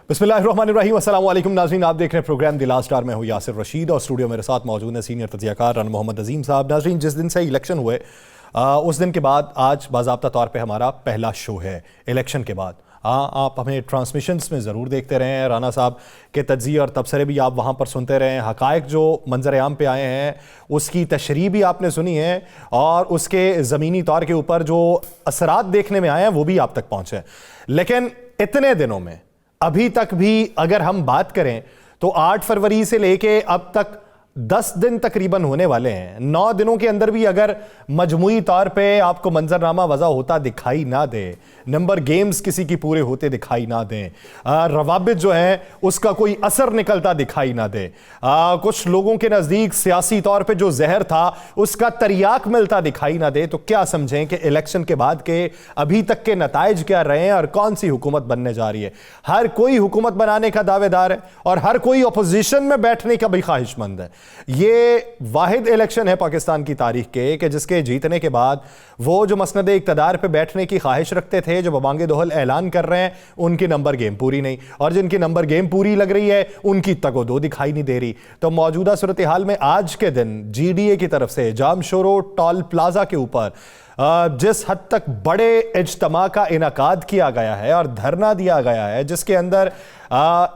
बिस्मिल्लाहिर्रहमानिर्रहीम। अस्सलाम वालेकुम नाज़रीन, आप देख रहे हैं प्रोग्राम द लास्ट आवर में हूँ यासिर रशीद और स्टूडियो मेरे साथ मौजूद है सीनियर तजियाकार राना मोहम्मद अजीम साहब। नाज़रीन, जिस दिन से इलेक्शन हुए उस दिन के बाद आज बाज़ाब्ता तौर पे हमारा पहला शो है इलेक्शन के बाद। हाँ, आप हमें ट्रांसमिशंस में ज़रूर देखते रहें, राना साहब के तज्ज़िये और तबसरे भी आप वहाँ पर सुनते रहें, हक़ाइक़ जो मंजर आम पे आए हैं उसकी तशरीह भी आपने सुनी है और उसके ज़मीनी तौर के ऊपर जो असरात देखने में आए हैं वो भी आप तक पहुँचे। लेकिन इतने दिनों में अभी तक भी अगर हम बात करें तो 8 फरवरी से लेके अब तक 10 दिन तकरीबन होने वाले हैं। 9 दिनों के अंदर भी अगर मजमुई तौर पे आपको मंजरनामा वज़ा होता दिखाई ना दे, नंबर गेम्स किसी की पूरे होते दिखाई ना दें, रवाबित जो है उसका कोई असर निकलता दिखाई ना दे, कुछ लोगों के नज़दीक सियासी तौर पे जो जहर था उसका तरियाक मिलता दिखाई ना दे, तो क्या समझें कि इलेक्शन के बाद के अभी तक के नताइज क्या रहे हैं और कौन सी हुकूमत बनने जा रही है। हर कोई हुकूमत बनाने का दावेदार है और हर कोई अपोजिशन में बैठने का भी ख्वाहिशमंद है। ये वाहिद इलेक्शन है पाकिस्तान की तारीख के कि जिसके जीतने के बाद वो जो मसनद इक़्तिदार पे बैठने की ख्वाहिश रखते थे, जो बबांगे दोहल ऐलान कर रहे हैं, उनकी नंबर गेम पूरी नहीं, और जिनकी नंबर गेम पूरी लग रही है उनकी तगो दो दिखाई नहीं दे रही। तो मौजूदा सूरत हाल में आज के दिन GDA की तरफ से जाम शोरो टॉल प्लाजा के ऊपर जिस हद तक बड़े इज्तिमा का इनकाद किया गया है और धरना दिया गया है, जिसके अंदर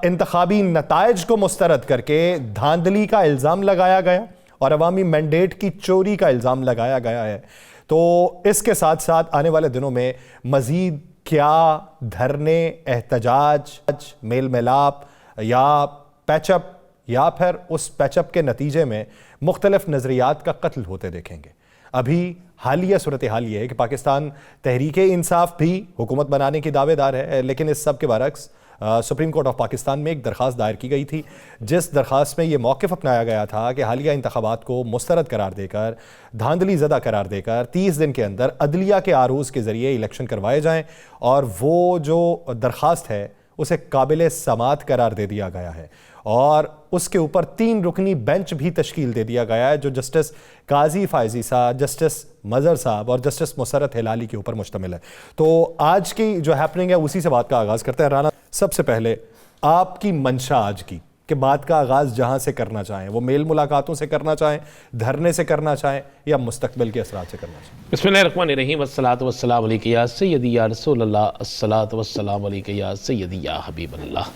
इंतखाबी नताइज को मुस्तरद करके धांधली का इल्ज़ाम लगाया गया और अवामी मैंडेट की चोरी का इल्ज़ाम लगाया गया है, तो इसके साथ साथ आने वाले दिनों में मज़ीद क्या धरने, एहतजाज, मेल मिलाप या पैचअप या फिर उस पैचअप के नतीजे में मुख्तलिफ नज़रियात का कत्ल होते देखेंगे। अभी हालिया सूरत हाल ये है कि पाकिस्तान तहरीके इंसाफ भी हुकूमत बनाने की दावेदार है, लेकिन इस सब के बरक्स सुप्रीम कोर्ट ऑफ पाकिस्तान में एक दरख्वास्त दायर की गई थी, जिस दरख्वास्त में ये मौक़िफ़ अपनाया गया था कि हालिया इंतखाबात को मुस्तरद करार देकर, धांधली ज़दा करार देकर 30 दिन के अंदर अदलिया के आरूज़ के ज़रिए इलेक्शन करवाए जाएँ और वो जो दरख्वास्त है उसे काबिल समात करार दे दिया गया है और उसके ऊपर 3 रुकनी बेंच भी तश्कील दे दिया गया है जो जस्टिस काजी फायजी साहब, जस्टिस मज़र साहब और जस्टिस मुसरत हिलाली के ऊपर मुश्तमिल है। तो आज की जो हैपनिंग है उसी से बात का आगाज़ करते हैं। राना, सबसे पहले आपकी मंशा आज की कि बात का आगाज़ जहाँ से करना चाहें, वो मेल मुलाकातों से करना चाहें, धरने से करना चाहें या मुस्तकबिल के असरात से करना चाहें। बिस्मिल्लाहिर्रहमानिर्रहीम, वस्सलातु वस्सलामु अलैका या सय्यदी या रसूलल्लाह, अस्सलातु वस्सलामु अलैका या सय्यदी या हबीबल्लाह।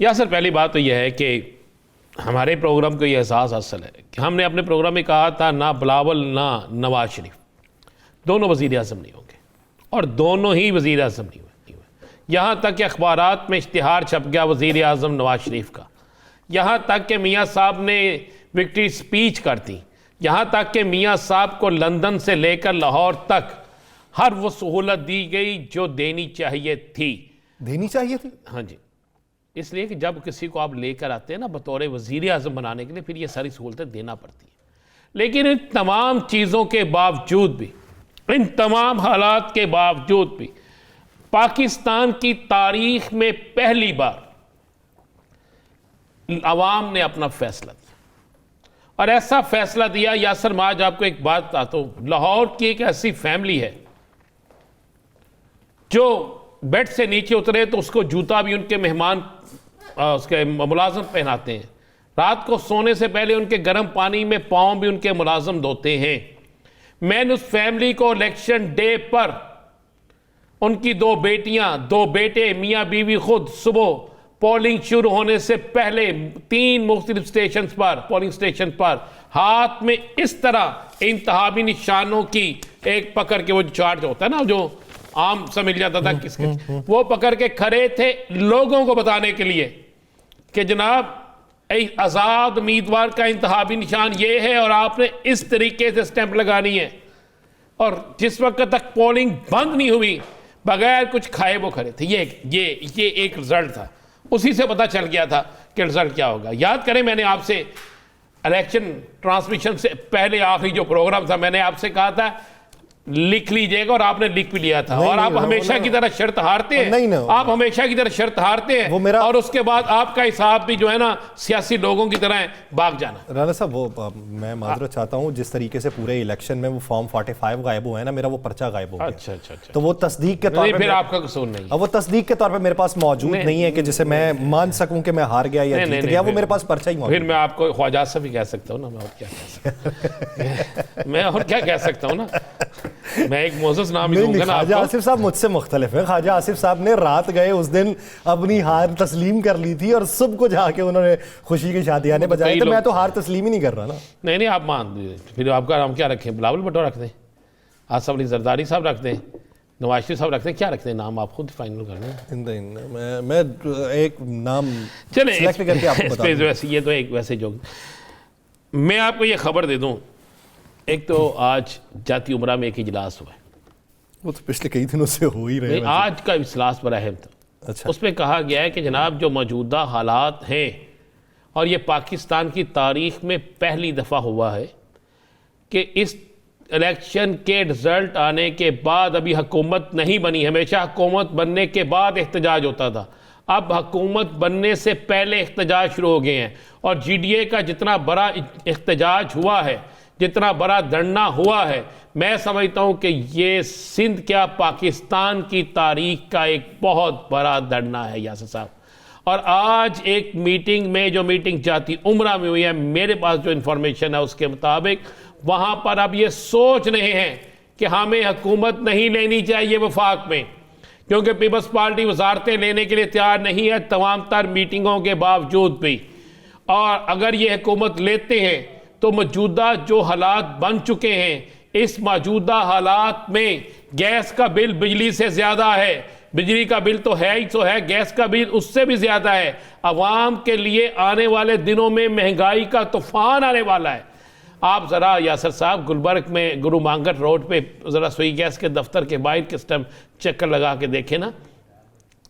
यासर, पहली बात तो यह है कि हमारे प्रोग्राम को ये एहसास हासिल है कि हमने अपने प्रोग्राम में कहा था ना बिलावल ना नवाज शरीफ दोनों वज़ीर आज़म नहीं होंगे और दोनों ही वज़ीर आज़म नहीं हुए। यहाँ तक कि अखबारात में इश्तिहार छप गया वज़ीर आज़म नवाज शरीफ का, यहाँ तक कि मियाँ साहब ने विक्ट्री स्पीच कर दी, यहाँ तक कि मियाँ साहब को लंदन से लेकर लाहौर तक हर वो सहूलत दी गई जो देनी चाहिए थी। हाँ जी, इसलिए कि जब किसी को आप लेकर आते हैं ना बतौर वज़ीर आज़म बनाने के लिए, फिर ये सारी सहूलतें देना पड़ती हैं। लेकिन इन तमाम चीज़ों के बावजूद भी, इन तमाम हालात के बावजूद भी पाकिस्तान की तारीख में पहली बार अवाम ने अपना फैसला दिया और ऐसा फैसला दिया। यासर, मैं आज आपको एक बात बताता हूँ। लाहौर की एक ऐसी फैमिली है जो बेड से नीचे उतरे तो उसको जूता भी उनके मेहमान उसके मुलाजम पहनाते हैं, रात को सोने से पहले उनके गर्म पानी में पाँव भी उनके मुलाजम धोते हैं। मैंने उस फैमिली को इलेक्शन डे पर उनकी 2 बेटियां 2 बेटे मियाँ बीवी खुद सुबह पोलिंग शुरू होने से पहले 3 मुख्तलिफ स्टेशन पर पोलिंग स्टेशन पर हाथ में इस तरह इंतहाबी निशानों की एक पकड़ के, वो चार्ज होता है ना जो आम समझ जाता था किसके, वो पकड़ के खड़े थे लोगों को बताने के लिए कि जनाब आज़ाद उम्मीदवार का इंतहाबी निशान ये है और आपने इस तरीके से स्टैंप लगानी है। और जिस वक्त तक पोलिंग बंद नहीं हुई बगैर कुछ खाए वो खड़े थे। ये एक रिजल्ट था, उसी से पता चल गया था कि रिजल्ट क्या होगा। याद करें, मैंने आपसे इलेक्शन ट्रांसमिशन से पहले आखिरी जो प्रोग्राम था मैंने आपसे कहा था लिख लीजिएगा, और आपने लिख भी लिया था। नहीं, और नहीं, आप हमेशा की तरह शर्त हारते हैं। नहीं, नहीं, आप हमेशा की तरह शर्त हारते हैं, वो मेरा- और उसके बाद आपका हिसाब भी जो है ना सियासी लोगों की तरह है, भाग जाना। राना साहब वो मैं माजरत चाहता हूँ, जिस तरीके से पूरे इलेक्शन में वो फॉर्म 45 गायब हुआ है ना, मेरा वो पर्चा गायब हो गया। अच्छा अच्छा अच्छा, तो वो तस्दीक के तौर नहीं पे फिर आपका कसूर नहीं है। अब वो तस्दीक के तौर पे मेरे पास मौजूद नहीं है कि जिसे मैं मान सकूं कि मैं हार गया या नहीं, जीत नहीं, गया। वो फिर- मेरे पास पर्चा ही मौजूद फिर मैं आपको ख्वाजा से भी कह सकता हूँ ना, मैं और क्या कह सकता मैं और क्या कह सकता हूँ ना, मैं एक मोजस नाम ही नहीं, दूंगा ना ख्वाजा आपको। आसिफ साहब मुझसे मुख्तलिफ है। ख्वाजा आसिफ साहब ने रात गए उस दिन अपनी हार तस्लीम कर ली थी, और सबको जाके उन्होंने खुशी की शादियाने बजाई। कई तो मैं लोग- तो हार तस्लीम ही नहीं कर रहा ना। नहीं नहीं, आप मान दीजिए। फिर आपका नाम क्या रखें? बिलावल भुट्टो रख दें, आसफ अली जरदारी साहब रख दें, नवाज शरीफ साहब रख दें, क्या रखते हैं नाम? आप खुद फाइनल कर लें। मैं एक नाम चले सेलेक्ट करके आपको बता दूं। वैसे ये तो एक वैसे जो मैं आपको ये खबर दे दूं, एक तो आज जाती उमरा में एक इजलास हुआ है। वो तो पिछले कई दिनों से हो ही रहे नहीं, हैं। आज का इजलास बड़ा अहम था। अच्छा, उसमें कहा गया है कि जनाब जो मौजूदा हालात हैं, और ये पाकिस्तान की तारीख में पहली दफ़ा हुआ है कि इस इलेक्शन के रिजल्ट आने के बाद अभी हुकूमत नहीं बनी। हमेशा हुकूमत बनने के बाद एहतजाज होता था, अब हुकूमत बनने से पहले एहतजाज शुरू हो गए हैं। और GDA का जितना बड़ा एहतजाज हुआ है, जितना बड़ा धरना हुआ है, मैं समझता हूँ कि ये सिंध क्या पाकिस्तान की तारीख का एक बहुत बड़ा धरना है यासर साहब। और आज एक मीटिंग में, जो मीटिंग जाती उमरा में हुई है, मेरे पास जो इन्फॉर्मेशन है उसके मुताबिक वहाँ पर अब ये सोच रहे हैं कि हमें हुकूमत नहीं लेनी चाहिए वफाक में, क्योंकि पीपल्स पार्टी वजारतें लेने के लिए तैयार नहीं है तमाम तर मीटिंगों के बावजूद भी। और अगर ये हुकूमत लेते हैं तो मौजूदा जो हालात बन चुके हैं, इस मौजूदा हालात में गैस का बिल बिजली से ज़्यादा है, बिजली का बिल तो है ही तो है, गैस का बिल उससे भी ज़्यादा है। अवाम के लिए आने वाले दिनों में महंगाई का तूफान आने वाला है। आप ज़रा यासर साहब गुलबर्ग में गुरु मांगट रोड पे ज़रा सुई गैस के दफ्तर के बाहर किस टाइम चक्कर लगा के देखें ना,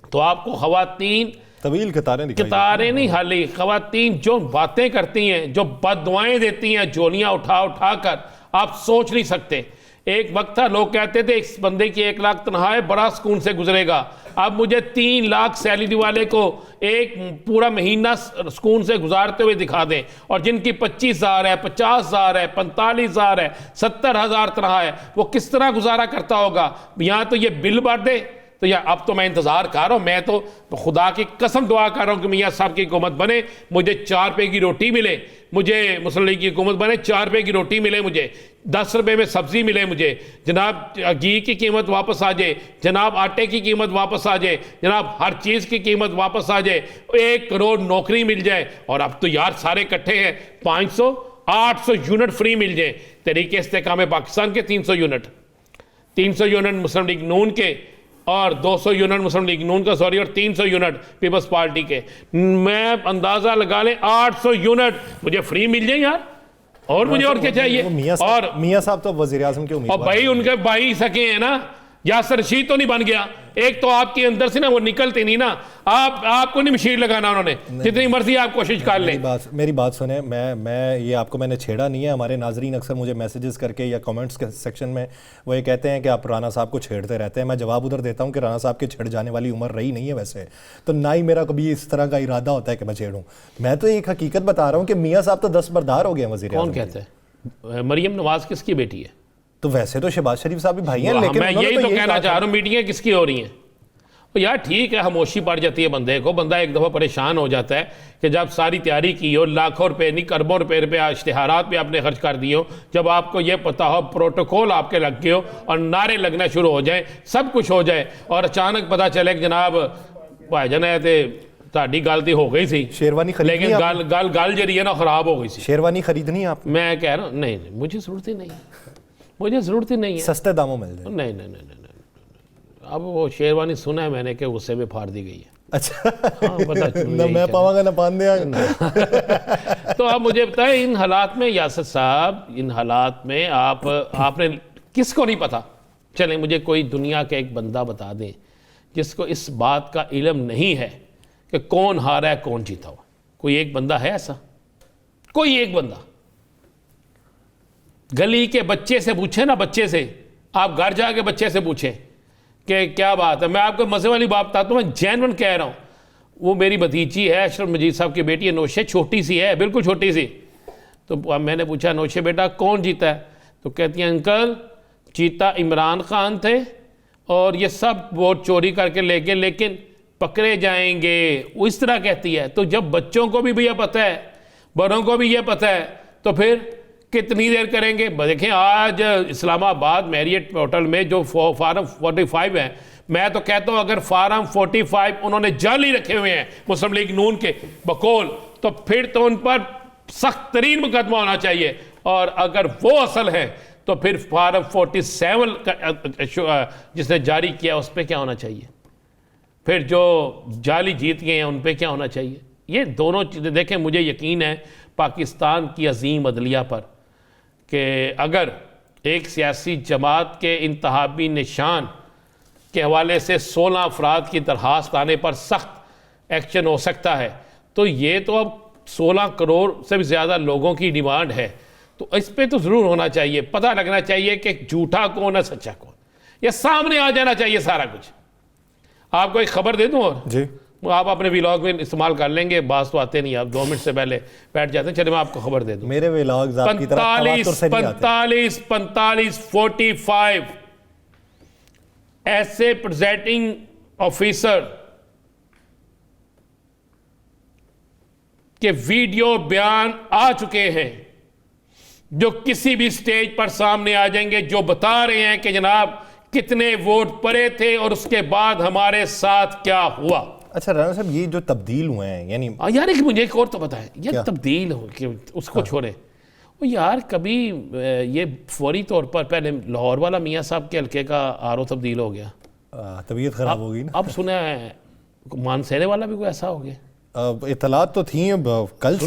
तो आपको ख़वातीन तवील कतारें दिखाई कितारें नहीं, हाली ख़वातीन जो बातें करती हैं, जो बददुआएं देती हैं, झोलियाँ उठा उठा कर, आप सोच नहीं सकते। एक वक्त था लोग कहते थे इस बंदे की 1 लाख तनख्वाह है, बड़ा सुकून से गुजरेगा। अब मुझे 3 लाख सैलरी वाले को एक पूरा महीना सुकून से गुजारते हुए दिखा दें, और जिनकी 25,000 है, 50,000 है, 45,000 है, 70,000 तनख्वाह है, वो किस तरह गुजारा करता होगा? यहाँ तो ये बिल बढ़ दे तो या अब तो मैं इंतज़ार कर रहा हूँ, मैं तो खुदा की कसम दुआ कर रहा हूँ कि मियाँ साहब की हुकूमत बने, मुझे 4 रुपये की रोटी मिले, मुझे मुस्लिम लीग की हुकूमत बने, 4 रुपये की रोटी मिले, मुझे 10 रुपये में सब्ज़ी मिले, मुझे जनाब घी की कीमत वापस आ जाए, जनाब आटे की कीमत वापस आ जाए, जनाब हर चीज़ की कीमत वापस आ जाए, 1 करोड़ नौकरी मिल जाए। और अब तो यार सारे इकट्ठे हैं, 500 800 यूनिट फ्री मिल जाए। तरीके इस्तेकाम पाकिस्तान के 300 यूनिट मुस्लिम लीग नून के, और 200 यूनिट मुस्लिम लीग नून का सॉरी, और 300 यूनिट पीपल्स पार्टी के। मैं अंदाजा लगा ले 800 यूनिट मुझे फ्री मिल जाए यार, और मुझे और क्या चाहिए? और मियां साहब तो वजीर आजम के और उम्मीदवार भाई उनके भाई सके हैं ना, यासर रशीद तो नहीं बन गया। एक तो आपके अंदर से ना वो निकलते नहीं ना, आपको नहीं मशीर लगाना उन्होंने, जितनी मर्जी आप कोशिश कर लें। मेरी बात सुने, मैं ये आपको मैंने छेड़ा नहीं है। हमारे नाजरीन अक्सर मुझे मैसेजेस करके या कमेंट्स के सेक्शन में वो ये कहते हैं कि आप राना साहब को छेड़ते रहते हैं। मैं जवाब उधर देता हूं कि राना साहब के छेड़ जाने वाली उम्र रही नहीं है वैसे, तो ना ही मेरा कभी इस तरह का इरादा होता है कि मैं छेड़ूं। मैं तो एक हकीकत बता रहा हूं कि मियाँ साहब तो दस्तबरदार हो गए हैं वज़ीर आज़म। कौन कहता है? मरियम नवाज किसकी बेटी है? तो वैसे तो शहबाज शरीफ साहब भी भाई हैं, लेकिन मैं यही तो कहना चाह रहा हूँ, मीटिंगें किसकी हो रही हैं? तो यार ठीक है, खामोशी पड़ जाती है बंदे को, बंदा एक दफ़ा परेशान हो जाता है कि जब सारी तैयारी की हो, लाखों रुपए नहीं अरबों रुपए इश्तिहारात पे आपने खर्च कर दिए हो, जब आपको ये पता हो, प्रोटोकॉल आपके लग गए हो, और नारे लगना शुरू हो जाए, सब कुछ हो जाए, और अचानक पता चले कि जनाब भाईजान है तो ताड़ी गलती हो गई सी, शेरवानी खरीदनी लेकिन गल जरी है ना खराब हो गई सी। शेरवानी खरीदनी आप? मैं कह रहा हूँ नहीं, मुझे ज़रूरत ही नहीं है, मुझे ज़रूरत ही नहीं है। सस्ते दामों मिल जाए। नहीं नहीं नहीं नहीं, अब वो शेरवानी सुना है मैंने कि गुस्से में फाड़ दी गई है। अच्छा, हाँ, पता ना मैं पावांगा ना पान दिया। तो आप मुझे बताएं, इन हालात में यासर साहब, इन हालात में आपने किसको नहीं पता? चलें मुझे कोई दुनिया का एक बंदा बता दें जिसको इस बात का इल्म नहीं है कि कौन हारा है कौन जीता हुआ। कोई एक बंदा है ऐसा? कोई एक बंदा? गली के बच्चे से पूछे ना, बच्चे से आप घर जाके बच्चे से पूछें कि क्या बात है। मैं आपको मज़े वाली बात बताता हूँ, मैं जेन्युइन कह रहा हूँ। वो मेरी भतीजी है, अशरफ मजीद साहब की बेटी है नौशे, छोटी सी है, बिल्कुल छोटी सी। तो मैंने पूछा नौशे बेटा कौन जीता है? तो कहती है अंकल जीता इमरान खान थे और ये सब वोट चोरी करके लेके लेकिन पकड़े जाएंगे, वो इस तरह कहती है। तो जब बच्चों को भी भैया पता है, बड़ों को भी ये पता है, तो फिर कितनी देर करेंगे? देखें आज इस्लामाबाद मैरियट होटल में जो फार्म 45 है, मैं तो कहता हूँ अगर फार्म 45 उन्होंने जाली रखे हुए हैं मुस्लिम लीग नून के बकौल, तो फिर तो उन पर सख्त तरीन मुकदमा होना चाहिए। और अगर वो असल है तो फिर फार्म 47 जिसने जारी किया उस पर क्या होना चाहिए? फिर जो जाली जीत गए हैं उन पर क्या होना चाहिए? ये दोनों चीज़ें देखें, मुझे यकीन है पाकिस्तान की अजीम अदलिया पर कि अगर एक सियासी जमात के इंतहाबी निशान के हवाले से 16 अफराद की दरखास्त आने पर सख्त एक्शन हो सकता है, तो ये तो अब 16 करोड़ से भी ज़्यादा लोगों की डिमांड है, तो इस पे तो ज़रूर होना चाहिए। पता लगना चाहिए कि झूठा कौन है सच्चा कौन, ये सामने आ जाना चाहिए सारा कुछ। आपको एक खबर दे दूं और जी, आप अपने व्लॉग में इस्तेमाल कर लेंगे, बात तो आते नहीं, आप 2 मिनट से पहले बैठ जाते हैं। चलिए मैं आपको खबर दे दूं। मेरे व्लॉग्स आपकी तरह तवातुर से नहीं आते। 45 ऐसे प्रेजेंटिंग ऑफिसर के वीडियो बयान आ चुके हैं जो किसी भी स्टेज पर सामने आ जाएंगे, जो बता रहे हैं कि जनाब कितने वोट पड़े थे और उसके बाद हमारे साथ क्या हुआ। अच्छा राणा साहब, ये जो तब्दील हुए हैं, यानी यार एक मुझे एक और तो बताएं, ये क्या? तब्दील हो कि उसको छोड़े, वो यार कभी ये फौरी तौर पर पहले लाहौर वाला मियाँ साहब के हल्के का आरओ तब्दील हो गया, तबीयत खराब हो गई ना। अब सुना है मानसेरे वाला भी कोई ऐसा हो गया। इतलात तो थी, अब कल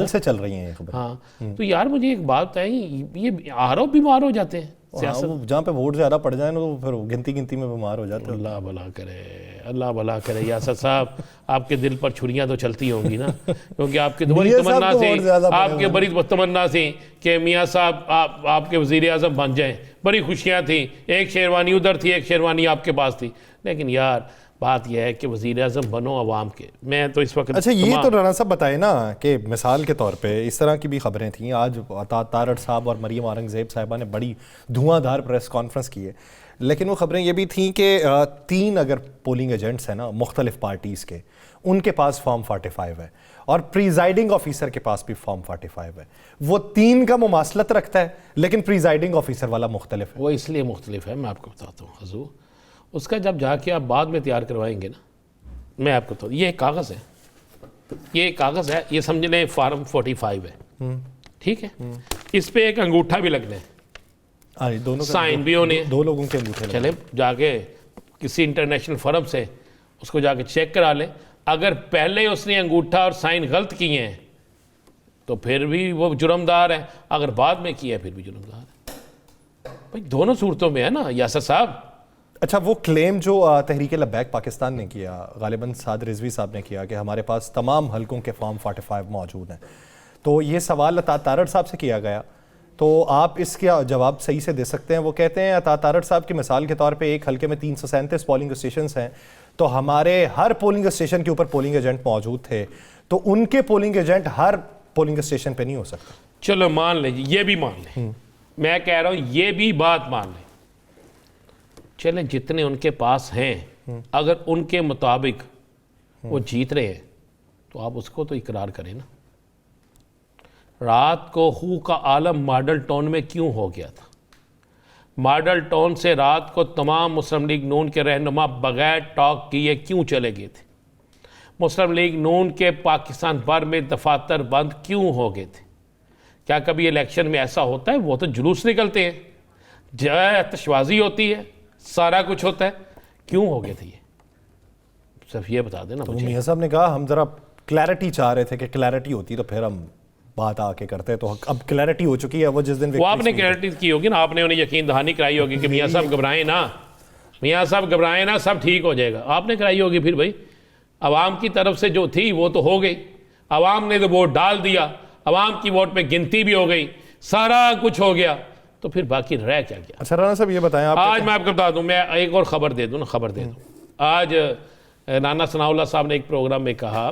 से चल रही हैं ये खबर। हाँ तो यार मुझे एक बात बताएं, ये आरओ बीमार हो जाते हैं सियासत? वो जहाँ पे वोट ज़्यादा पड़ जाए ना तो फिर गिनती में बीमार हो जाते हैं। अल्लाह भला करे, अल्लाह भला करे। यासर साहब आपके दिल पर छुरियां तो चलती होंगी ना, क्योंकि आपकी तो बड़ी तमन्ना थी, आपके बड़ी तमन्ना थी कि मियाँ साहब आपके वज़ीर आज़म बन जाएं, बड़ी खुशियाँ थी। एक शेरवानी उधर थी, एक शेरवानी आपके पास थी, लेकिन यार बात यह है कि वज़ीर आज़म बनो अवाम के। मैं तो इस वक्त अच्छा ये तो राणा साहब बताए ना कि मिसाल के तौर पे इस तरह की भी खबरें थीं। आज तारड़ साहब और मरियम औरंगज़ेब साहिबा ने बड़ी धुआंधार प्रेस कॉन्फ्रेंस की है, लेकिन वो खबरें ये भी थीं कि 3 अगर पोलिंग एजेंट्स हैं ना मुख्तलिफ पार्टीज़ के, उनके पास फॉर्म 45 है और प्रिजाइडिंग ऑफिसर के पास भी फॉर्म 45 है। वो 3 का मुमासलत रखता है, लेकिन प्रिजाइडिंग ऑफिसर वाला मुख्तलिफ है। वो इसलिए मुख्तलिफ है, मैं आपको बताता हूँ हजूर, उसका जब जाके आप बाद में तैयार करवाएंगे ना, मैं आपको तो ये कागज़ है, ये कागज़ है, ये समझ लें फार्म 45 है, ठीक है, इस पे एक अंगूठा भी लगना है, दोनों साइन भी होने, 2 लोगों के अंगूठे। चले जाके किसी इंटरनेशनल फर्म से उसको जाके चेक करा लें, अगर पहले उसने अंगूठा और साइन गलत किए हैं तो फिर भी वो जुर्मदार है, अगर बाद में किया फिर भी जुर्मदार है। भाई दोनों सूरतों में है ना यासर साहब। अच्छा वो क्लेम जो तहरीक लब्बैक पाकिस्तान ने किया, गालिबन साद रिजवी साहब ने किया कि हमारे पास तमाम हलकों के फॉर्म 45 मौजूद हैं, तो ये सवाल अता तारड़ साहब से किया गया, तो आप इसका जवाब सही से दे सकते हैं। वो कहते हैं अता तारड़ साहब की मिसाल के तौर पे एक हलके में 337 पोलिंग स्टेशन हैं, तो हमारे हर पोलिंग स्टेशन के ऊपर पोलिंग एजेंट मौजूद थे, तो उनके पोलिंग एजेंट हर पोलिंग स्टेशन पे नहीं हो सकता। चलो मान लें, ये भी मान लें, मैं कह रहा हूँ ये भी बात मान लें, चलें जितने उनके पास हैं अगर उनके मुताबिक वो जीत रहे हैं तो आप उसको तो इकरार करें ना। रात को हू का आलम मॉडल टाउन में क्यों हो गया था? मॉडल टाउन से रात को तमाम मुस्लिम लीग नून के रहनुमा बगैर टॉक किए क्यों चले गए थे? मुस्लिम लीग नून के पाकिस्तान भर में दफातर बंद क्यों हो गए थे? क्या कभी इलेक्शन में ऐसा होता है? वो तो जुलूस निकलते हैं, जय आतिशबाजी होती है, सारा कुछ होता है, क्यों हो गए थे ये? सिर्फ ये बता देना मुझे। मियां साहब ने कहा हम जरा क्लैरिटी चाह रहे थे कि क्लैरिटी होती तो फिर हम बात आके करते, तो अब क्लैरिटी हो चुकी है। वो जिस दिन वो आपने क्लैरिटी की होगी ना, आपने उन्हें यकीन दहानी कराई होगी कि मियां साहब घबराएं ना, मियां साहब घबराएं ना, सब ठीक हो जाएगा, आपने कराई होगी। फिर भाई अवाम की तरफ से जो थी वो तो हो गई, अवाम ने तो वोट डाल दिया, अवाम की वोट पे गिनती भी हो गई, सारा कुछ हो गया, तो फिर बाकी रह क्या गया। अच्छा राणा साहब ये बताएं आप, आज मैं आपको बता दूं, मैं एक और खबर दे दूं। आज राना सनाउल्लाह साहब ने एक प्रोग्राम में कहा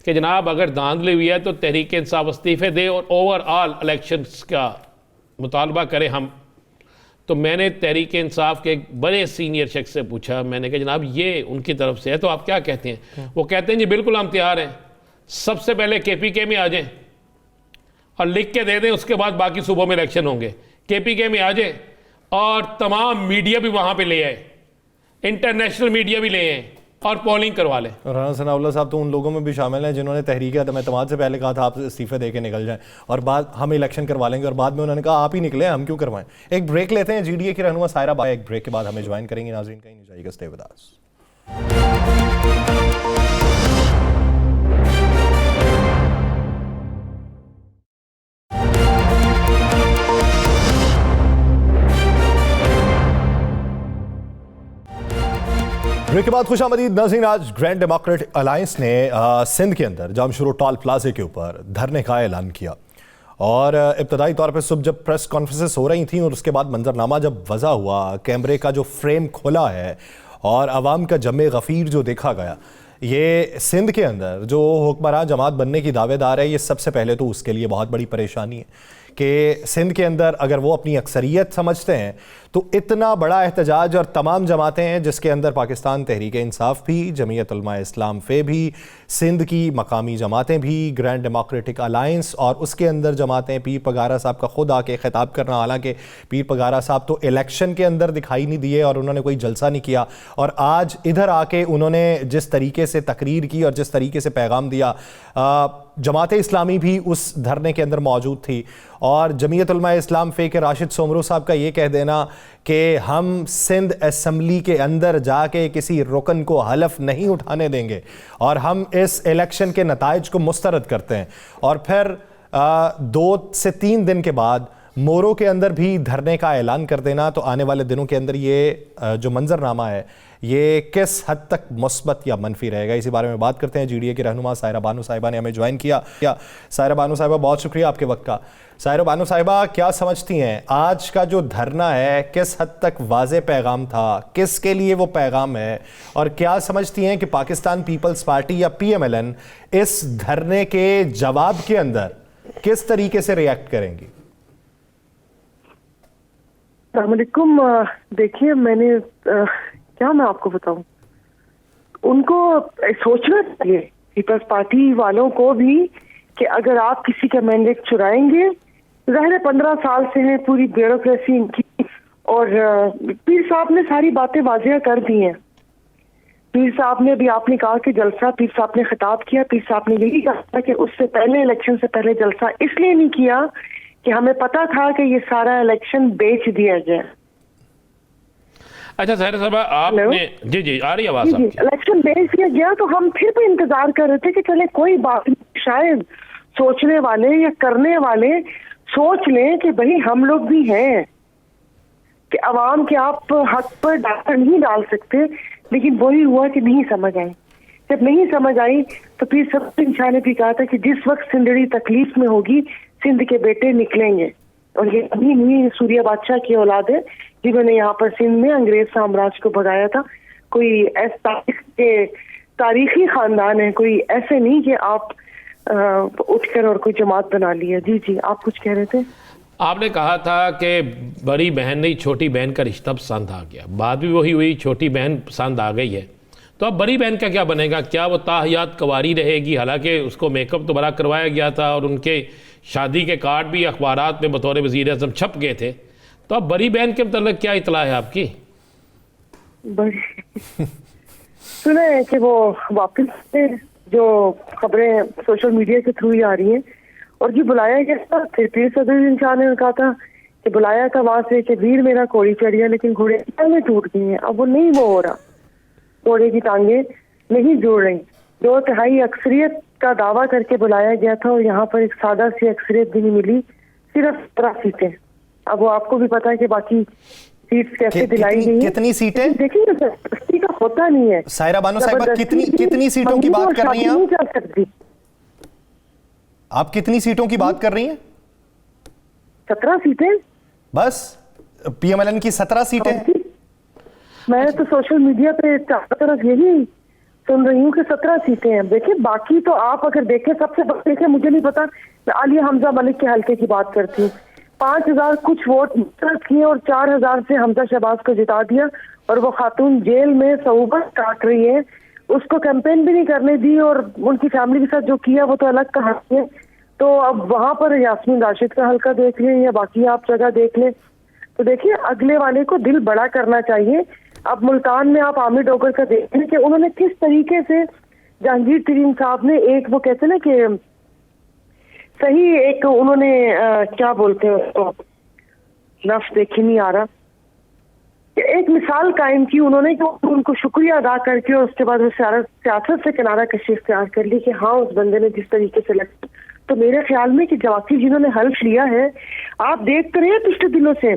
कि जनाब अगर धांधली हुई है तो तहरीक इंसाफ इस्तीफे दे और ओवरऑल इलेक्शंस का मुतालबा करें हम। तो मैंने तहरीक इंसाफ के एक बड़े सीनियर शख्स से पूछा, मैंने कहा जनाब ये उनकी तरफ से है तो आप क्या कहते हैं? वो कहते हैं जी बिल्कुल हम तैयार हैं, सबसे पहले KPK में आ जाएं और लिख के दे दें, उसके बाद बाकी सूबों में इलेक्शन होंगे। KPK में आ जाए और तमाम मीडिया भी वहां पे ले आए, इंटरनेशनल मीडिया भी ले आए और पोलिंग करवा लें। राना सनाउल्लाह साहब तो उन लोगों में भी शामिल हैं जिन्होंने तहरीक अदम एतमाद से पहले कहा था आप इस्तीफे दे के निकल जाएं और बाद हम इलेक्शन करवा लेंगे, और बाद में उन्होंने कहा आप ही निकले, हम क्यों करवाएं। एक ब्रेक लेते हैं, GDA की रहनुमा सायरा बाई एक ब्रेक के बाद हमें ज्वाइन करेंगे। नाज़रीन कहीं नहीं जाइएगा, स्टे विद अस। ब्रेक के बाद खुशामदीद नाज़रीन। आज ग्रैंड डेमोक्रेटिक अलायंस ने सिंध के अंदर जामशुरो टॉल प्लाजे के ऊपर धरने का ऐलान किया और इब्तदाई तौर पर सुबह जब प्रेस कॉन्फ्रेंसेस हो रही थी और उसके बाद मंजरनामा जब वज़ा हुआ, कैमरे का जो फ्रेम खुला है और आवाम का जमे गफ़ीर जो देखा गया, ये सिंध के अंदर जो हुक्मरान जमात बनने की दावेदार है, ये सबसे पहले तो उसके लिए बहुत बड़ी परेशानी है कि सिंध के अंदर अगर वो अपनी अक्सरियत समझते हैं तो इतना बड़ा एहतजाज और तमाम जमातें हैं जिसके अंदर पाकिस्तान तहरीक इंसाफ भी, जमीयत उलमा इस्लाम फे भी, सिंध की मकामी जमातें भी, ग्रैंड डेमोक्रेटिक अलायंस और उसके अंदर जमातें, पीर पगारा साहब का खुद आके खिताब करना, हालांकि पीर पगारा साहब तो इलेक्शन के अंदर दिखाई नहीं दिए और उन्होंने कोई जलसा नहीं किया, और आज इधर आके उन्होंने जिस तरीके से तकरीर की और जिस तरीके से पैगाम दिया, जमात इस्लामी भी उस धरने के अंदर मौजूद थी और जमीयत उलमा इस्लाम फे के राशिद सोमरो साहब का ये कह देना कि हम सिंध असम्बली के अंदर जाके किसी रुकन को हलफ नहीं उठाने देंगे और हम इस इलेक्शन के नताइज को मुस्तरद करते हैं, और फिर 2 से 3 दिन के बाद मोरो के अंदर भी धरने का ऐलान कर देना, तो आने वाले दिनों के अंदर ये जो मंजरनामा है ये किस हद तक मुस्बत या मनफी रहेगा, इसी बारे में बात करते हैं। GDA की रहनुमा सायरा बानो साहिबा ने हमें ज्वाइन किया। सायरा बानो साहिबा बहुत शुक्रिया आपके वक्त का। सायरा बानो साहिबा क्या समझती हैं आज का जो धरना है किस हद तक वाज़े पैगाम था, किसके लिए वो पैगाम है, और क्या समझती हैं कि पाकिस्तान पीपल्स पार्टी या PMLN इस धरने के जवाब के अंदर किस तरीके से रिएक्ट करेंगी? अस्सलामुअलैकुम। देखिए क्या मैं आपको बताऊं, उनको सोचना चाहिए पीपल्स पार्टी वालों को भी कि अगर आप किसी का मैंडेट चुराएंगे, ज़ाहिर है 15 साल से है पूरी ब्यूरोक्रेसी इनकी, और पीर साहब ने सारी बातें वाज़ेह कर दी हैं। पीर साहब ने भी, आपने कहा कि जलसा, पीर साहब ने खिताब किया, पीर साहब ने यही कहा कि उससे पहले, इलेक्शन से पहले जलसा इसलिए नहीं किया कि हमें पता था कि ये सारा इलेक्शन बेच दिया गया। अच्छा सायरा साहब आपने, जी आ रही आवाज़ आपकी। इलेक्शन बेच दिया गया तो हम फिर भी इंतजार कर रहे थे कि चले कोई बात नहीं, शायद सोचने वाले या करने वाले सोच लें कि भाई हम लोग भी हैं, कि अवाम के आप हक पर डाका नहीं डाल सकते, लेकिन वही हुआ कि नहीं समझ आई। जब नहीं समझ आई तो फिर सब इंसान ने भी कहा था कि जिस वक्त सिंधड़ी तकलीफ में होगी सिंध के बेटे निकलेंगे, और ये अभी नहीं सूर्य बादशाह की औलाद है जिन्होंने यहाँ पर सिंध में अंग्रेज साम्राज्य को भगाया था। कोई ऐसा तारीखी खानदान है, कोई ऐसे नहीं कि आप उठकर और कोई जमात बना लिया। जी आप कुछ कह रहे थे। आपने कहा था कि बड़ी बहन नहीं छोटी बहन का रिश्ता पसंद आ गया, बात भी वही हुई, छोटी बहन पसंद आ गई है, तो अब बड़ी बहन का क्या बनेगा? क्या वो ताहयात कवारी रहेगी? हालांकि उसको मेकअप तो बड़ा करवाया गया था और उनके शादी के कार्ड भी अखबारात में बतौर वज़ीर आज़म छप गए थे, तो अब बड़ी बहन के मतलब क्या इतला है आपकी? सुना है कि वो वापस जो खबरें सोशल मीडिया के थ्रू ही आ रही हैं, और जी बुलाया गया था, फिर सदर शाह ने कहा था कि बुलाया था वहां से कि वीर मेरा घोड़ी चढ़ गया, लेकिन घोड़े की टांगें टूट गई हैं। अब वो नहीं वो हो रहा, घोड़े की टांगें नहीं जुड़ रही। 2/3 अक्सरियत का दावा करके बुलाया गया था और यहाँ पर एक सादा सी अक्सरियत भी नहीं मिली, सिर्फ 17 सीटें। अब वो आपको भी पता है कि बाकी सीट्स कैसे दिलाई गई हैं। कितनी सीटें? देखिए सस्ती का होता नहीं है। सायरा बानो साहिबा कितनी सीटों की बात कर रही हैं आप? आप कितनी सीटों की बात कर रही हैं? 17 सीटें। बस पीएमएलएन की 17 सीटें। मैं तो सोशल मीडिया पे चारों तरफ यही सुन रही हूँ कि 17 सीटें हैं। देखिए बाकी तो आप अगर देखें, सबसे बड़े देखें, मुझे नहीं पता, मैं आलिया हमजा मलिक के हल्के की बात करती हूँ। 5000 कुछ वोट किए और 4000 से हमजा शहबाज को जिता दिया, और वो खातून जेल में सऊबत काट रही है, उसको कैंपेन भी नहीं करने दी, और उनकी फैमिली के साथ जो किया वो तो अलग कहानी है। तो अब वहां पर यास्मीन राशिद का हल्का देख लें या बाकी आप जगह देख लें, तो देखिए अगले वाले को दिल बड़ा करना चाहिए। अब मुल्तान में आप आमिर डोगर का देख लें कि उन्होंने किस तरीके से जहांगीर तरीन साहब ने एक, वो कहते हैं ना कि सही एक उन्होंने क्या बोलते हैं उसको, लफ्ज देख ही नहीं आ रहा, एक मिसाल कायम की उन्होंने कि उनको शुक्रिया अदा करके, और उसके बाद सियासत से किनारा कशी इख्तियार कर ली कि हाँ उस बंदे ने जिस तरीके से लगा। तो मेरे ख्याल में कि जवाकी जिन्होंने हल्फ लिया है, आप देखते रहे पिछले दिनों से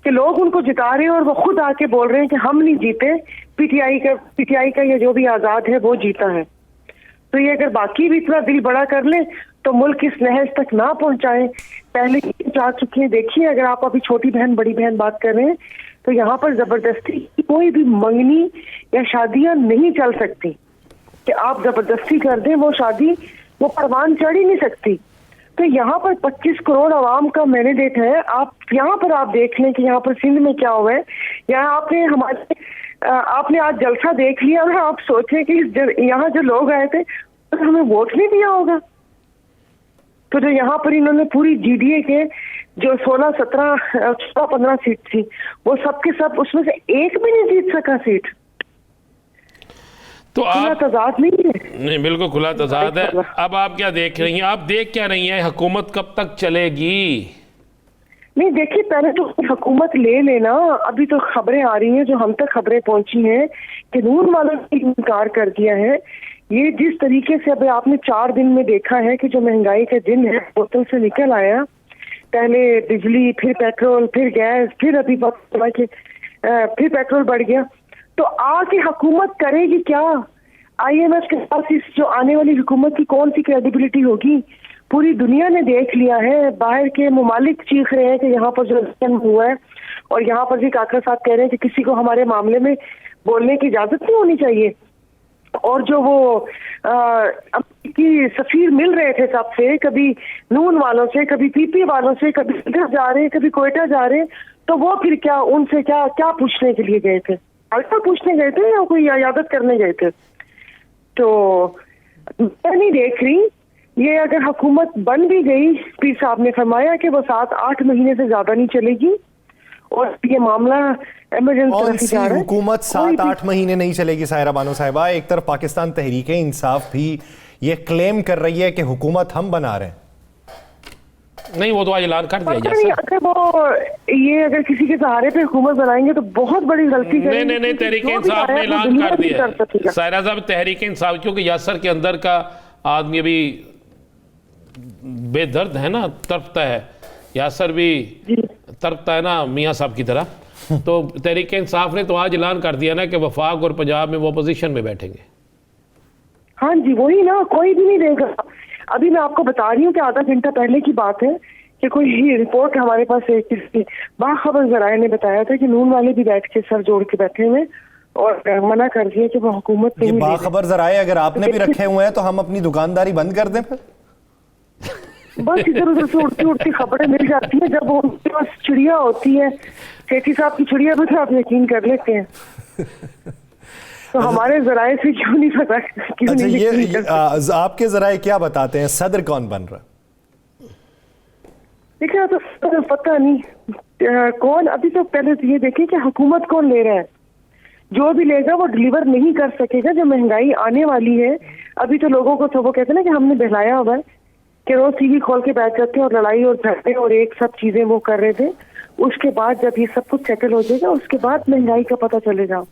कि लोग उनको जिता रहे हैं और वो खुद आके बोल रहे हैं कि हम नहीं जीते, पीटीआई का ये जो भी आजाद है वो जीता है। तो ये अगर बाकी भी इतना दिल बड़ा कर ले तो मुल्क इस नहज तक ना पहुंचाए। पहले जा चुके हैं, देखिए अगर आप अभी छोटी बहन बड़ी बहन बात कर रहे हैं तो यहाँ पर जबरदस्ती कोई भी मंगनी या शादियां नहीं चल सकती कि आप जबरदस्ती कर दें वो शादी, वो परवान चढ़ ही नहीं सकती। तो यहाँ पर 25 करोड़ आवाम का मैंडेट है। आप यहाँ पर आप देख लें कि यहाँ पर सिंध में क्या हुआ है। यहाँ आपने आज जलसा देख लिया और आप सोचें कि यहाँ जो लोग आए थे तो हमें वोट नहीं दिया होगा। तो जो यहाँ पर इन्होंने पूरी जीडीए के जो 16, 17, 14, 15 सीट थी, वो सबके सब उसमें से एक भी नहीं जीत सका सीट। तो खुला आप तजाद नहीं है। नहीं, बिल्कुल खुला तजाद है। अब आप क्या देख रही हैं? आप देख क्या रही हैं? हुकूमत कब तक चलेगी? नहीं देखिए, पहले तो हुकूमत ले लेना। अभी तो खबरें आ रही हैं, जो हम तक खबरें पहुंची हैं कि नून वालों ने इनकार कर दिया है। ये जिस तरीके से अभी आपने 4 दिन में देखा है कि जो महंगाई का दिन है बोतल से निकल आया, पहले बिजली, फिर पेट्रोल, फिर गैस, फिर अभी फिर पेट्रोल बढ़ गया। तो आके हुकूमत करेगी क्या? आईएमएफ के पास इस जो आने वाली हुकूमत की कौन सी क्रेडिबिलिटी होगी? पूरी दुनिया ने देख लिया है, बाहर के मुमालिक चीख रहे हैं कि यहाँ पर जो जन्म हुआ है, और यहाँ पर भी काका साहब कह रहे हैं कि किसी को हमारे मामले में बोलने की इजाजत नहीं होनी चाहिए। और जो वो अमेरिकी सफीर मिल रहे थे सबसे, कभी नून वालों से, कभी पीपी वालों से, कभी इधर जा रहे हैं, कभी कोयटा जा रहे हैं, तो वो फिर क्या उनसे क्या पूछने के लिए गए थे? अल्फा पूछने गए थे या कोई इयादत करने गए थे? तो मैं नहीं देख रही। ये अगर हुकूमत बन भी गई, पीर साहब ने फरमाया कि वो 7-8 महीने से ज्यादा नहीं चलेगी, और ये मामला इमरजेंसी जा रहा है। हुकूमत 7-8 महीने नहीं चलेगी सायरा बानो साहिबा। एक तरफ पाकिस्तान तहरीक इंसाफ भी ये क्लेम कर रही है कि हुकूमत हम बना रहे हैं। नहीं, वो तो आज ऐलान कर दिया नहीं, अगर वो ये अगर किसी के सहारे पे हुकूमत बनाएंगे तो बहुत बड़ी गलती करेंगे। नहीं, तहरीक इंसाफ ने ऐलान कर दिया सायरा साहब, तहरीक इंसाफ, क्योंकि यासर के अंदर का आदमी अभी बेदर्द है ना, तड़पता है। यासर भी तड़पता है ना मियाँ साहब की तरह। तो तहरीक इंसाफ ने तो आज ऐलान कर दिया ना कि वफाक और पंजाब में वो अपोजिशन में बैठेंगे। हाँ जी, वही ना, कोई भी नहीं देगा। अभी मैं आपको बता रही हूँ कि आधा घंटा पहले की बात है कि कोई रिपोर्ट हमारे पास किसी बाखबर जराये ने बताया था कि नून वाले भी बैठ के सर जोड़ के बैठे हुए और मना कर दिया कि वो हुकूमत ये बाखबर जराये अगर आपने भी रखे हुए हैं तो हम अपनी दुकानदारी बंद कर दें फिर? बस इधर उधर से उड़ती उड़ती खबरें मिल जाती है। जब उनके पास चिड़िया होती है, सेठी साहब की चिड़िया भी तो आप यकीन कर लेते हैं। तो हमारे जराये से क्यों नहीं पता? अच्छा, ये आपके जराये क्या बताते हैं, सदर कौन बन रहा? देखिए तो पता नहीं कौन। अभी तो पहले तो ये देखें कि हुकूमत कौन ले रहा है। जो भी लेगा वो डिलीवर नहीं कर सकेगा। जो महंगाई आने वाली है, अभी तो लोगों को तो वो कहते हैं ना कि हमने बहलाया हुआ है कि रोज टीवी खोल के बैठ जाते हैं और लड़ाई और झगड़े और एक सब चीजें वो कर रहे थे। उसके बाद जब ये सब कुछ सेटल हो जाएगा, उसके बाद महंगाई का पता चलेगा।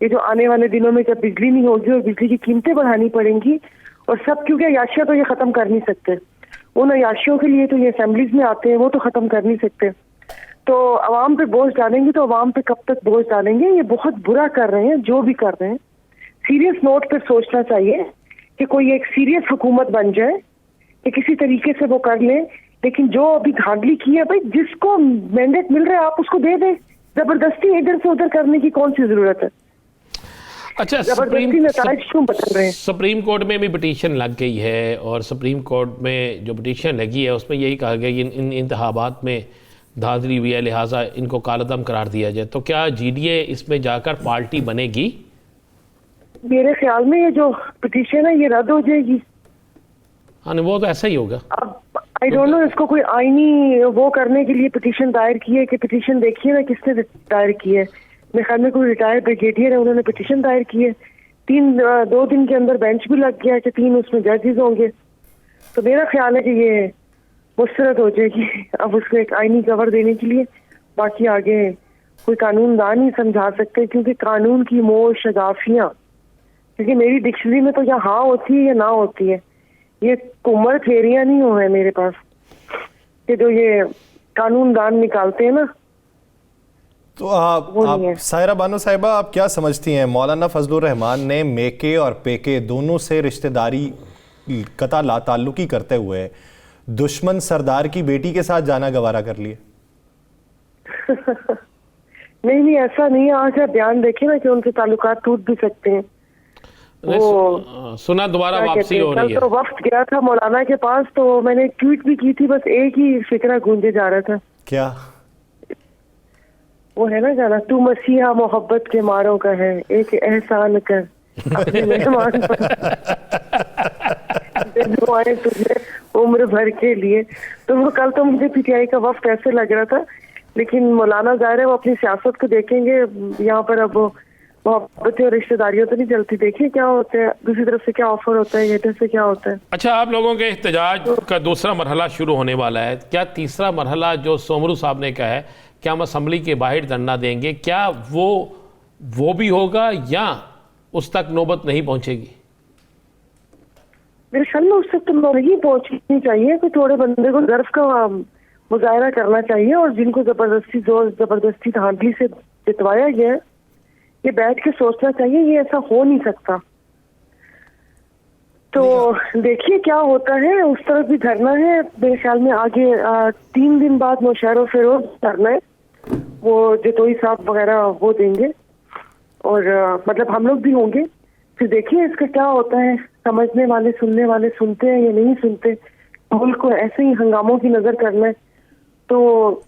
ये जो आने वाले दिनों में जब बिजली नहीं होगी और बिजली की कीमतें बढ़ानी पड़ेंगी और सब, क्योंकि अयाशियां तो ये खत्म कर नहीं सकते। उन अयाशियों के लिए तो ये असेंबलीज में आते हैं, वो तो खत्म कर नहीं सकते। तो अवाम पे बोझ डालेंगे तो अवाम पे कब तक बोझ डालेंगे? ये बहुत बुरा कर रहे हैं जो भी कर रहे हैं। सीरियस नोट पर सोचना चाहिए कि कोई एक सीरियस हुकूमत बन जाए कि किसी तरीके से वो कर ले लेकिन जो अभी धांधली की है, भाई जिसको मैंडेट मिल रहा है आप उसको दे दें। जबरदस्ती इधर से उधर करने की कौन सी जरूरत है? अच्छा, जबरदस्ती नताइज क्यों बदल रहे हैं? सुप्रीम कोर्ट में भी पिटीशन लग गई है और सुप्रीम कोर्ट में जो पिटीशन लगी है उसमें यही कहा गया कि इन इंतखाबात में धांधली हुई है, लिहाजा इनको कालअदम करार दिया जाए। तो क्या जीडीए इसमें जाकर पार्टी बनेगी? मेरे ख्याल में ये जो पिटीशन है ये रद्द हो जाएगी। हाँ, नहीं, वो तो ऐसा ही होगा। अब आई डोंट नो इसको कोई आईनी वो करने के लिए पिटीशन दायर की है कि पिटीशन देखिए ना किसने दायर की है। मेरे ख्याल में कोई रिटायर्ड ब्रिगेडियर है, उन्होंने पिटीशन दायर की है। 2 दिन के अंदर बेंच भी लग गया कि 3 उसमें जजेस होंगे। तो मेरा ख्याल है कि ये मुस्तरद हो जाएगी। अब उसको एक आईनी कवर देने के लिए बाकी आगे कोई कानूनदान नहीं समझा सकते, क्योंकि कानून की मोर शगाफियाँ, क्योंकि मेरी डिक्शनरी में तो या हाँ होती है या ना होती है। ये कुमर फेरियाँ नहीं हो है मेरे पास कि जो ये कानूनदान निकालते हैं ना। तो आप सायरा बानो साहिबा, आप क्या समझती हैं, मौलाना फजलुर रहमान ने मेके और पेके दोनों से रिश्तेदारी कता ला ताल्लुकी करते हुए दुश्मन सरदार की बेटी के साथ जाना गवारा कर लिए? नहीं, ऐसा नहीं है। आज आप बयान देखें ना कि उनके ताल्लुकात टूट भी सकते हैं। वो सुना दोबारा वापसी हो रही है। तो वक्त गया था मौलाना के पास, तो मैंने ट्वीट भी की थी, बस एक ही फिक्रा गूंजे जा रहा था। क्या? वो है ना गाना, तू मसीहा मोहब्बत के मारों का है, एक एहसान कर अपने मेहमान पर दुआएं तुझे उम्र भर के लिए। तो वो कल तो मुझे पीटीआई का वक्त ऐसे लग रहा था, लेकिन मौलाना ज़ाहिर है वो अपनी सियासत को देखेंगे। यहाँ पर अब मोहब्बतें और रिश्तेदारियों तो नहीं चलती। देखिए क्या होता है, दूसरी तरफ से क्या ऑफर होता है, इधर से क्या होता है। अच्छा, आप लोगों के एहतजाज का दूसरा मरहला शुरू होने वाला है। क्या तीसरा मरहला जो सोमरू साहब ने कहा है कि हम असम्बली के बाहर धरना देंगे, क्या वो भी होगा या उस तक नौबत नहीं पहुंचेगी? मेरे ख्याल में उस तक तो नहीं पहुंचनी चाहिए। कोई थोड़े बंदे को ज़र्फ का मुजाहरा करना चाहिए, और जिनको जबरदस्ती धांधली से जितवाया गया है, ये बैठ के सोचना चाहिए ये ऐसा हो नहीं सकता। तो देखिए क्या होता है। उस तरफ भी धरना है मेरे ख्याल में। आगे 3 दिन बाद नौशहर फिरोज धरना है, वो जतोई साहब वगैरह वो देंगे, और मतलब हम लोग भी होंगे। फिर देखिए इसका क्या होता है। समझने वाले सुनने वाले सुनते हैं या नहीं सुनते। मुल्क को ऐसे ही हंगामों की नजर करना है तो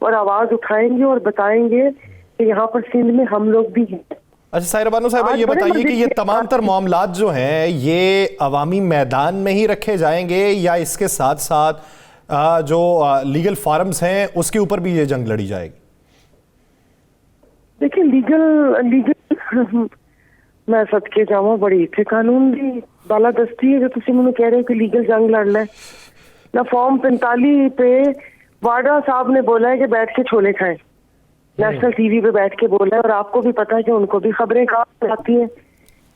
और आवाज उठाएंगे और बताएंगे कि यहाँ पर सिंध में हम लोग भी हैं। अच्छा सायरा बानो साहिबा, ये बताइए कि ये तमाम तर मामलात जो हैं ये अवामी मैदान में ही रखे जाएंगे या इसके साथ साथ जो लीगल फार्म्स हैं उसके ऊपर भी ये जंग लड़ी जाएगी? देखिए लीगल मैं सदके जावा बड़ी इतने कानून की बालादस्ती है जो तुम मैंने कह रहे हो कि लीगल जंग लड़ना है ना। फॉर्म 45 पे वाडा साहब ने बोला है कि बैठ के छोले खाएं, नेशनल टीवी पे बैठ के बोला है, और आपको भी पता है कि उनको भी खबरें कहाँ आती हैं,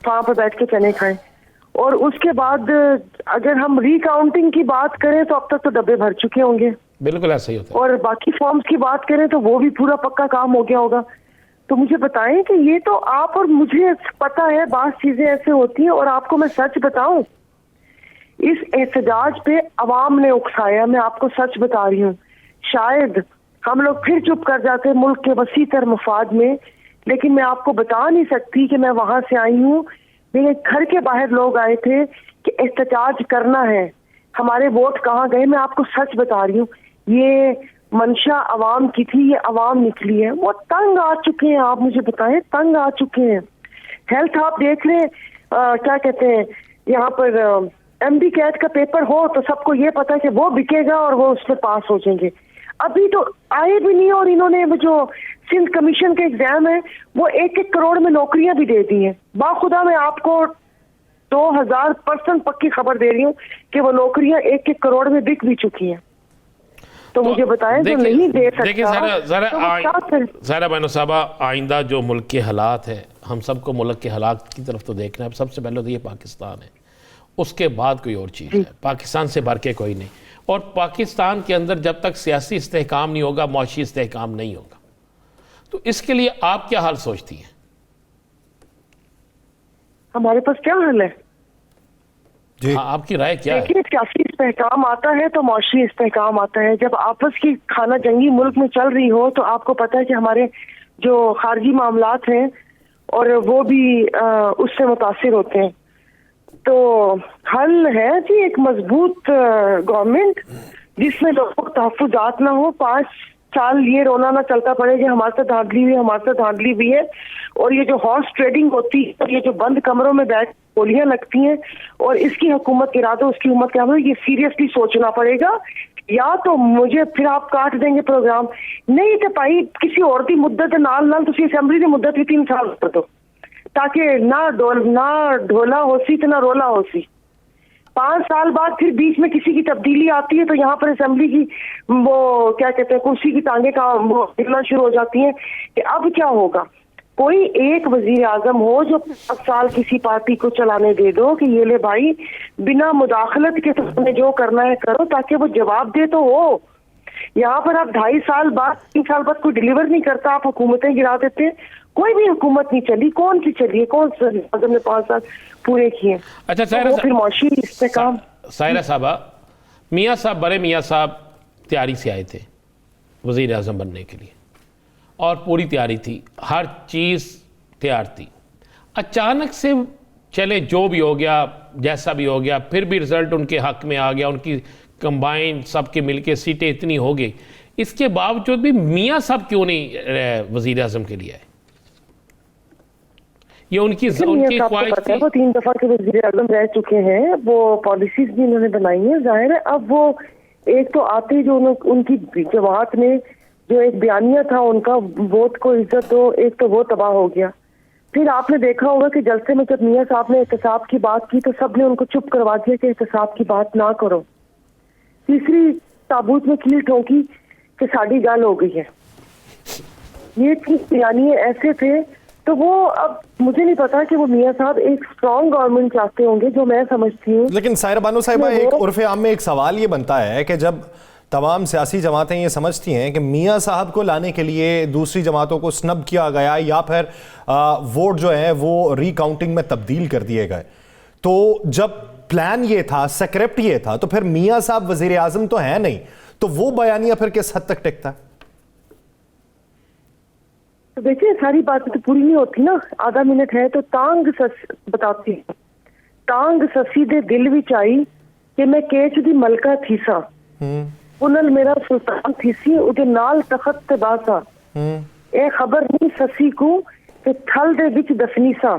वहां पे बैठ के चने खाएं। और उसके बाद अगर हम रिकाउंटिंग की बात करें तो अब तक तो डब्बे भर चुके होंगे। बिल्कुल ऐसा ही होता है। और बाकी फॉर्म्स की बात करें तो वो भी पूरा पक्का काम हो गया होगा। तो मुझे बताएं कि ये तो आप और मुझे पता है बात चीजें ऐसे होती हैं। और आपको मैं सच बताऊं, इस एहतजाज पे अवाम ने उकसाया। मैं आपको सच बता रही हूँ। शायद हम लोग फिर चुप कर जाते मुल्क के वसी तर मफाद में, लेकिन मैं आपको बता नहीं सकती कि मैं वहां से आई हूँ। मेरे घर के बाहर लोग आए थे कि एहतजाज करना है, हमारे वोट कहाँ गए। मैं आपको सच बता रही हूँ, ये मंशा अवाम की थी, ये अवाम निकली है। वो तंग आ चुके हैं, आप मुझे बताएं, तंग आ चुके हैं। हेल्थ आप देख रहे हैं, क्या कहते हैं, यहाँ पर MD कैट का पेपर हो तो सबको ये पता है कि वो बिकेगा और वो उसमें पास हो जाएंगे। अभी तो आए भी नहीं, और इन्होंने वो जो सिंध कमीशन के एग्जाम है वो 1-1 करोड़ में नौकरियां भी दे दी हैं। बाखुदा मैं आपको 2000% पक्की खबर दे रही हूँ कि वो नौकरियां 1-1 करोड़ में बिक भी चुकी हैं। तो मुझे बताएं जो नहीं दे सकता। देखिए सायरा बानो साहबा, आइंदा जो मुल्क के हालात है, हम सबको मुल्क के हालात की तरफ तो देखना है। सबसे पहले तो ये पाकिस्तान है, उसके बाद कोई और चीज़ है। पाकिस्तान से भर के कोई नहीं। और पाकिस्तान के अंदर जब तक सियासी इस्तेहकाम नहीं होगा, मौशी इस्तेहकाम नहीं होगा। तो इसके लिए आप क्या हाल सोचती हैं? हमारे पास क्या हाल है? जी। हाँ, आपकी राय क्या है? देखिए, सियासी इस्तेहकाम आता है तो मौशी इस्तेहकाम आता है। जब आपस की खाना जंगी मुल्क में चल रही हो तो आपको पता है कि हमारे जो खारजी मामलात हैं और वो भी उससे मुतासिर होते हैं। तो हल है जी एक मजबूत गवर्नमेंट जिसमें लोगों को तहफ्फुज़ात ना हो। 5 साल ये रोना ना चलता पड़े कि हमारे साथ धांधली हुई, हमारे साथ धांधली हुई है। और ये जो हॉर्स ट्रेडिंग होती है, ये जो बंद कमरों में बैठ गोलियां लगती हैं और इसकी हुकूमत गिरा दो, उसकी हुकूमत क्या हो, ये सीरियसली सोचना पड़ेगा। या तो मुझे फिर आप काट देंगे प्रोग्राम, नहीं तो भाई किसी और की मुद्दत नाल नाल तुसी असेंबली की मुद्दत भी 3 साल कर दो, ताकि ना ढोला होसी तो ना रोला होसी। 5 साल बाद फिर बीच में किसी की तब्दीली आती है तो यहाँ पर असेंबली की वो क्या कहते हैं कुर्सी की टांगे का वो हिलना शुरू हो जाती है कि अब क्या होगा। कोई एक वजीर आजम हो जो 5 साल किसी पार्टी को चलाने दे दो कि ये ले भाई बिना मुदाखलत के तुमने जो करना है करो, ताकि वो जवाब दे तो हो। यहाँ पर आप 2.5 साल बाद 3 साल बाद कोई डिलीवर नहीं करता, आप हुकूमतें गिरा देते हैं। कोई भी हुकूमत नहीं चली, कौन सी चली है, कौन से आजम ने 5 साल पूरे किए। अच्छा तो फिर मौशी इस्तेहकाम। सायरा साहबा, मियाँ साहब, बड़े मियाँ साहब तैयारी से आए थे वज़ीर आज़म बनने के लिए और पूरी तैयारी थी, हर चीज़ तैयार थी। अचानक से चले जो भी हो गया, जैसा भी हो गया, फिर भी रिज़ल्ट उनके हक़ में आ गया, उनकी कंबाइन सबके मिलके सीटें इतनी हो गई। इसके बावजूद भी मियाँ साहब क्यों नहीं वज़ीर आज़म के लिए आए? ये उनकी ख्वाहिश थी। वो 3 दफा के वज़ीर आज़म रह चुके हैं, वो पॉलिसीज भी उन्होंने बनाई है। जाहिर है अब वो एक तो आते जो उनकी जमात में जो एक बयानिया था उनका वोट को इज्जत हो, एक तो वो तबाह हो गया। फिर आपने देखा होगा कि जलसे में जब मियाँ साहब ने एहतसाब की बात की तो सबने उनको चुप करवा दिया कि एहतसाब की बात ना करो। तीसरी ताबूत में कील ठोंकी कि साड़ी गाल हो गई है। ये बयानिए ऐसे थे तो वो अब मुझे नहीं पता कि वो मियाँ साहब एक स्ट्रॉन्ग गवर्नमेंट चाहते होंगे, जो मैं समझती हूँ। लेकिन सायरा बानो साहिबा, एक उर्फ़े आम में एक सवाल ये बनता है कि जब तमाम सियासी जमातें ये समझती हैं कि मियाँ साहब को लाने के लिए दूसरी जमातों को स्नब किया गया या फिर वोट जो है वो रिकाउंटिंग में तब्दील कर दिए गए, तो जब प्लान ये था, स्क्रिप्ट ये था, तो फिर मियाँ साहब वज़ीर आज़म तो है नहीं, तो वो बयानिया फिर किस हद तक टिकता है? तो देखिए, सारी बातें तो पूरी नहीं होती ना। आधा मिनट है तो तांग बताती हूँ। तांग ससी दे दिल विच आई कि मैं केच दी मलका थी सा, पुनल मेरा सुल्तान थी सी, उदे नाल तखत ते बासा, ए खबर नहीं ससी को कि थल दे विच दफनी सा।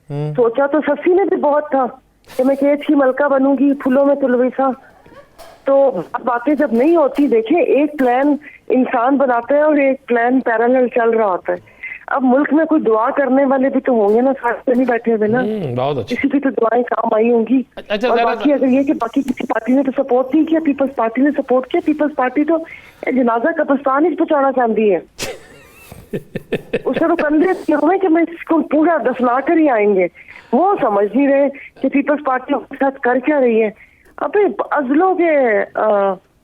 सोचा तो ससी ने भी बहुत था कि मैं केच की मलका बनूंगी, फूलों में तुलवी सा। तो बातें जब नहीं होती, देखिए एक प्लान इंसान बनाता है और एक प्लान पैरेलल चल रहा होता है। अब मुल्क में कोई दुआ करने वाले भी तो होंगे ना, साथ नहीं बैठे हुए ना, बहुत अच्छा। किसी की तो दुआएं काम आई होंगी। अच्छा, और बाकी अगर ये कि बाकी किसी पार्टी ने तो सपोर्ट नहीं किया, पीपल्स पार्टी ने सपोर्ट किया। पीपल्स पार्टी तो जनाजा कब्रिस्तान ही पहुंचाना चाहती है। उसने तो कंधे किए हुए कि मैं इसको पूरा दफना कर ही आएंगे। वो समझ नहीं रहे कि पीपल्स पार्टी उसके साथ कर क्या रही है। अबे अजलों के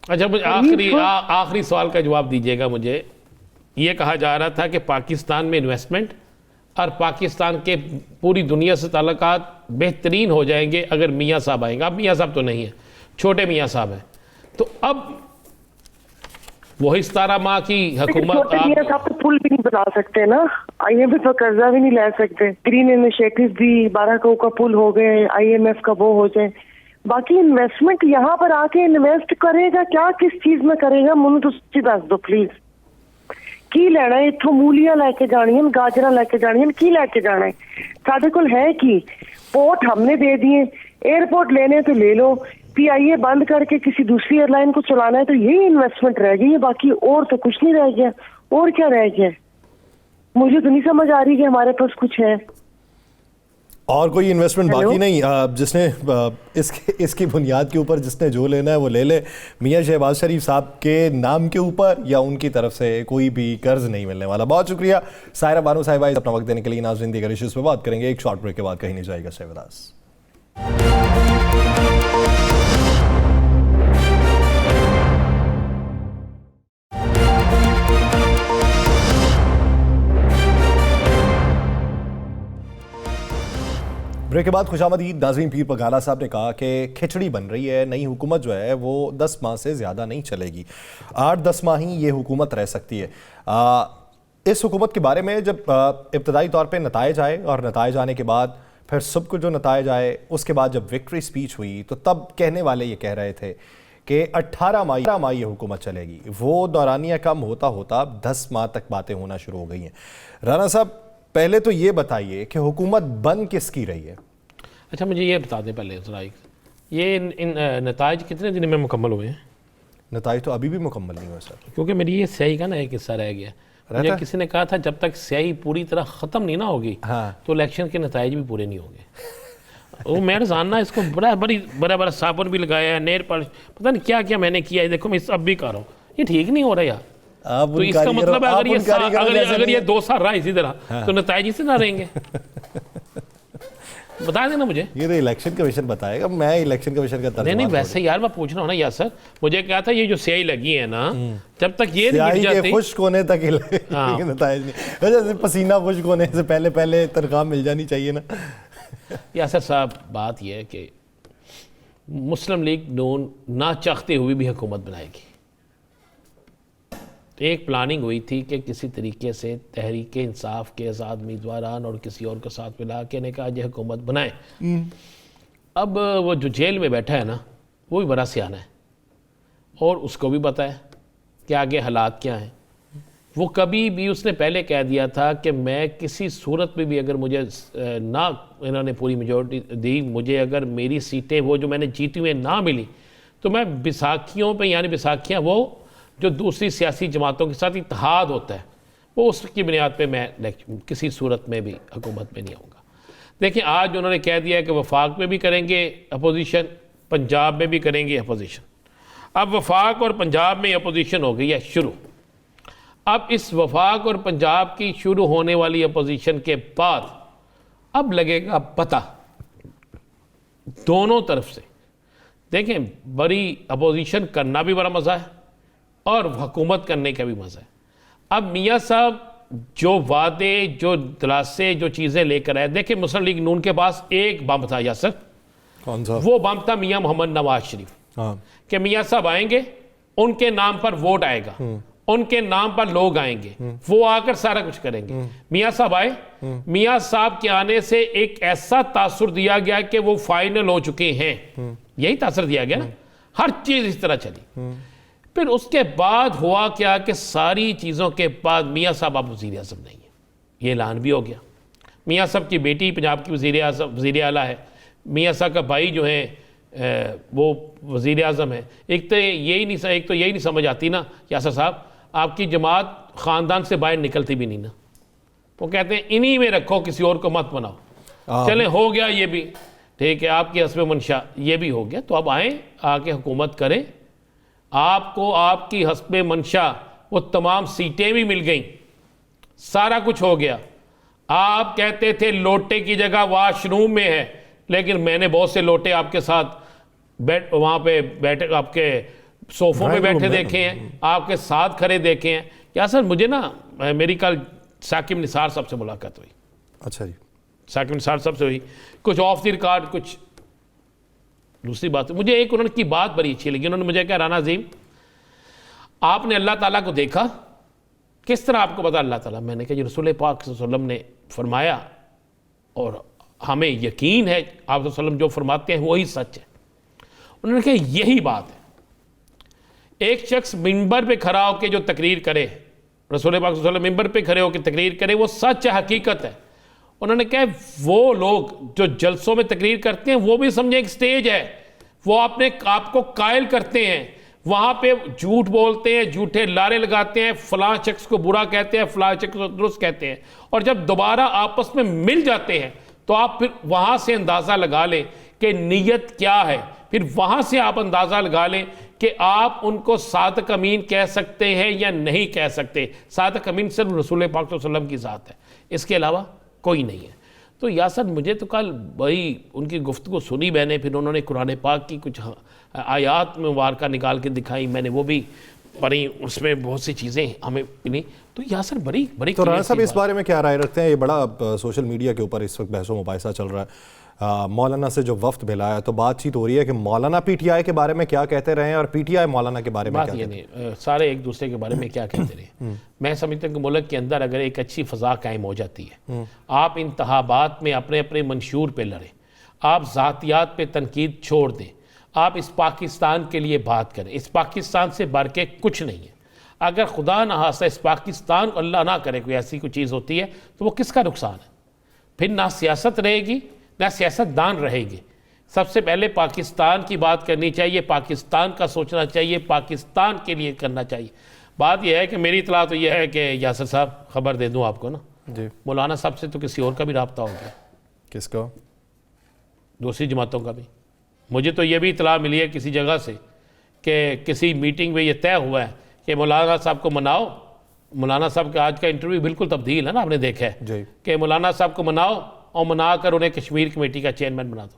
अच्छा, मुझे आखिरी सवाल का जवाब दीजिएगा। मुझे ये कहा जा रहा था कि पाकिस्तान में इन्वेस्टमेंट और पाकिस्तान के पूरी दुनिया से ताल्लुकात बेहतरीन हो जाएंगे अगर मियाँ साहब आएंगे। अब मियाँ साहब तो नहीं है, छोटे मियाँ साहब हैं। तो अब वही 17 माह की हुकूमत। छोटे मियाँ साहब तो पुल भी नहीं बना सकते ना, IMF का कर्जा भी नहीं ले सकते। ग्रीन इनिशिएटिव भी 12 का पुल हो गए, IMF का वो हो जाए। बाकी इन्वेस्टमेंट यहाँ पर आके इन्वेस्ट करेगा क्या, किस चीज में करेगा, मुझे तो सच्ची दस दो प्लीज। की लेना है इत्थों, मूलियां लेके जानी है, गाजरा लेके जानी है, की लेके जाना है? साढ़े कोल है की? पोर्ट हमने दे दिए, एयरपोर्ट लेने तो ले लो, PIA बंद करके किसी दूसरी एयरलाइन को चलाना है, तो यही इन्वेस्टमेंट रह गई है। बाकी और तो कुछ नहीं रह गया। और क्या रह गया? मुझे तो नहीं समझ आ रही कि हमारे पास कुछ है और कोई इन्वेस्टमेंट बाकी नहीं। जिसने इसकी बुनियाद के ऊपर जिसने जो लेना है वो ले ले। मियाँ शहबाज शरीफ साहब के नाम के ऊपर या उनकी तरफ से कोई भी कर्ज नहीं मिलने वाला। बहुत शुक्रिया सायरा बानो साहिबा अपना वक्त देने के लिए। नाज़रीन, दीगर इश्यूज़ पे बात करेंगे एक शॉर्ट ब्रेक के बाद, कहीं नहीं जाएगा। Stay with us. ब्रेक के बाद खुशामदीद नाज़रीन। पीर पगाला साहब ने कहा कि खिचड़ी बन रही है, नई हुकूमत जो है वो 10 माह से ज़्यादा नहीं चलेगी, 8-10 माह ही ये हुकूमत रह सकती है। इस हुकूमत के बारे में जब इब्तदाई तौर पे नताइज आए और नताइज आने के बाद फिर सुबह जो नताइज आए उसके बाद जब विक्ट्री स्पीच हुई तो तब कहने वाले ये कह रहे थे कि 18 माह ये हुकूमत चलेगी। वो दौरानिया कम होता होता 10 माह तक बातें होना शुरू हो गई हैं। राना साहब, पहले तो ये बताइए कि हुकूमत बन किसकी रही है? अच्छा, मुझे ये बता दें पहले ज़रा, ये इन नताइज कितने दिन में मुकम्मल हुए हैं? नताइज तो अभी भी मुकम्मल नहीं हुए सर, क्योंकि मेरी ये स्याही का ना एक हिस्सा रह गया। मुझे किसी ने कहा था जब तक स्याही पूरी तरह ख़त्म नहीं ना होगी तो इलेक्शन के नताइज भी पूरे नहीं होंगे। वो मैं रोजाना इसको बड़ा साबुन भी लगाया है, नेल पॉलिश, पता नहीं क्या क्या मैंने किया है। देखो मैं अब भी कर रहा हूँ, ये ठीक नहीं हो रहा यार। तो इसका मतलब है अगर ये 2 साल रहा इसी तरह तो नताइज इसी ना रहेंगे। बता देना मुझे। ये तो इलेक्शन कमीशन बताएगा, मैं इलेक्शन कमीशन का तर्जुमान नहीं वैसे यार मैं पूछ रहा हूँ ना यार सर, मुझे क्या था ये जो स्याही लगी है ना, जब तक ये नहीं मिट जाती खुश्क होने तक नताइज नहीं, वैसे पसीना खुश्क होने से पहले तनख्वाह मिल जानी चाहिए ना। यासर साहब, बात यह है कि मुस्लिम लीग नून ना चाहते हुए भी हुकूमत बनाएगी। एक प्लानिंग हुई थी कि किसी तरीके से तहरीक इंसाफ के आज़ाद उम्मीदवारान और किसी और के साथ मिला के ने कहा ये हुकूमत बनाए। अब वो जो जेल में बैठा है ना, वो भी बड़ा सियाना है और उसको भी पता है कि आगे हालात क्या हैं। वो कभी भी उसने पहले कह दिया था कि मैं किसी सूरत में भी अगर मुझे ना इन्होंने पूरी मेजॉरिटी दी, मुझे अगर मेरी सीटें वो जो मैंने जीती हुई ना मिली तो मैं बैसाखियों पे, यानी बैसाखियाँ वो जो दूसरी सियासी जमातों के साथ इत्तेहाद होता है, वो उसकी बुनियाद पे मैं किसी सूरत में भी हुकूमत में नहीं आऊँगा। देखिए आज उन्होंने कह दिया है कि वफाक में भी करेंगे अपोजिशन, पंजाब में भी करेंगे अपोजिशन। अब वफाक और पंजाब में अपोजिशन हो गई है शुरू। अब इस वफाक और पंजाब की शुरू होने वाली अपोजिशन के बाद अब लगेगा पता दोनों तरफ से। देखें, बड़ी अपोजिशन करना भी बड़ा मज़ा है और हुकूमत करने का भी मज़ा है। अब मियाँ साहब जो वादे, जो दिलासे, जो चीज़ें लेकर आए, देखिए मुस्लिम लीग नून के पास एक बम था यासर। कौन सा? वो बम था मियाँ मोहम्मद नवाज शरीफ। कि मियाँ साहब आएंगे, उनके नाम पर वोट आएगा, उनके नाम पर लोग आएंगे, वो आकर सारा कुछ करेंगे। मियाँ साहब आए, मियाँ साहब के आने से एक ऐसा तासुर दिया गया कि वो फाइनल हो चुके हैं, यही तासुर दिया गया ना, हर चीज़ इस तरह चली। फिर उसके बाद हुआ क्या कि सारी चीज़ों के बाद मियाँ साहब अब वज़ीर आज़म नहीं है, ये ऐलान भी हो गया। मियाँ साहब की बेटी पंजाब की वज़ीर आला है, मियाँ साहब का भाई जो है वो वज़ीर आज़म है। एक तो यही नहीं समझ आती ना यासर साहब, आपकी जमात ख़ानदान से बाहर निकलती भी नहीं ना। वो कहते हैं इन्हीं में रखो, किसी और को मत बनाओ। चले हो गया ये भी ठीक है, आपकी हस्ब मंशा ये भी हो गया, तो अब आए आके हुकूमत करें। आपको आपकी हस्ब मंशा वो तमाम सीटें भी मिल गई, सारा कुछ हो गया। आप कहते थे लोटे की जगह वॉशरूम में है, लेकिन मैंने बहुत से लोटे आपके साथ वहाँ पे बैठे, आपके सोफों में बैठे देखे हैं, आपके साथ खड़े देखे हैं। या सर मुझे ना मेरी कल साकिब निसार साहब से मुलाकात हुई। अच्छा जी। साकिब निसार साहब से हुई, कुछ ऑफ द रिकॉर्ड, कुछ दूसरी बात। मुझे एक उन्होंने की बात बड़ी अच्छी लगी। उन्होंने मुझे कहा, राना अज़ीम आपने अल्लाह ताला को देखा, किस तरह आपको पता अल्लाह ताला? मैंने कहा जी रसूल पाक सल्लल्लाहु अलैहि वसल्लम ने फरमाया और हमें यकीन है आप वसल्लम जो फरमाते हैं वही सच है। उन्होंने कहा यही बात है, एक शख्स मिंबर पे खड़ा होकर जो तकरीर करे, रसूल पाक सल्लल्लाहु अलैहि वसल्लम मिंबर पे खड़े होकर तकरीर करे, वो सच है, हकीकत है। उन्होंने कहा वो लोग जो जलसों में तकरीर करते हैं वो भी समझे एक स्टेज है, वो अपने आपको कायल करते हैं, वहाँ पे झूठ बोलते हैं, झूठे लारे लगाते हैं, फलां शख्स को बुरा कहते हैं, फलां शख्स को दुरुस्त कहते हैं, और जब दोबारा आपस में मिल जाते हैं तो आप फिर वहाँ से अंदाज़ा लगा लें कि नीयत क्या है। फिर वहाँ से आप अंदाज़ा लगा लें कि आप उनको सादिक अमीन कह सकते हैं या नहीं कह सकते। सादिक अमीन सिर्फ रसूल पाक सल्लल्लाहु अलैहि वसल्लम की ज़ात है, इसके अलावा कोई नहीं है। तो यासर मुझे तो कल बड़ी उनकी गुफ्तगू सुनी मैंने, फिर उन्होंने कुरान पाक की कुछ आयात में वारका निकाल के दिखाई, मैंने वो भी पढ़ी, उसमें बहुत सी चीज़ें हमें मिली। तो यासर बड़ी बड़ी तो राणा साहब clear इस सी बारे में क्या राय रखते हैं? ये बड़ा सोशल मीडिया के ऊपर इस वक्त बहसो मुबाहिसा चल रहा है। मौलाना से जो वफ्द भेजा है तो बातचीत हो रही है कि मौलाना पीटीआई के बारे में क्या कहते रहे और पीटीआई मौलाना के बारे में बात क्या ये कहते हैं? नहीं, सारे एक दूसरे के बारे में क्या कहते रहे। मैं समझता हूँ कि मुल्क के अंदर अगर एक अच्छी फ़ज़ा कायम हो जाती है, आप इंतखाबात में अपने अपने मंशूर पे लड़ें, आप ज़ातियात पे तनकीद छोड़ दें, आप इस पाकिस्तान के लिए बात करें। इस पाकिस्तान से बढ़ के कुछ नहीं है। अगर खुदा न खास्ता इस पाकिस्तान को अल्लाह ना करे कोई ऐसी कोई चीज़ होती है तो वो किसका नुकसान है? फिर ना सियासत रहेगी ना सियासतदान रहेगी। सबसे पहले पाकिस्तान की बात करनी चाहिए, पाकिस्तान का सोचना चाहिए, पाकिस्तान के लिए करना चाहिए। बात यह है कि मेरी इतला तो यह है कि यासर साहब, खबर दे दूं आपको ना जी, मौलाना साहब से तो किसी और का भी रब्ता हो गया, किसका? दूसरी जमातों का भी। मुझे तो यह भी इतला मिली है किसी जगह से कि किसी मीटिंग में ये तय हुआ है कि मौलाना साहब को मनाओ। मौलाना साहब का आज का इंटरव्यू बिल्कुल तब्दील है ना, आपने देखा है जी। कि मौलाना साहब को मनाओ और मना कर उन्हें कश्मीर कमेटी का चेयरमैन बना दो।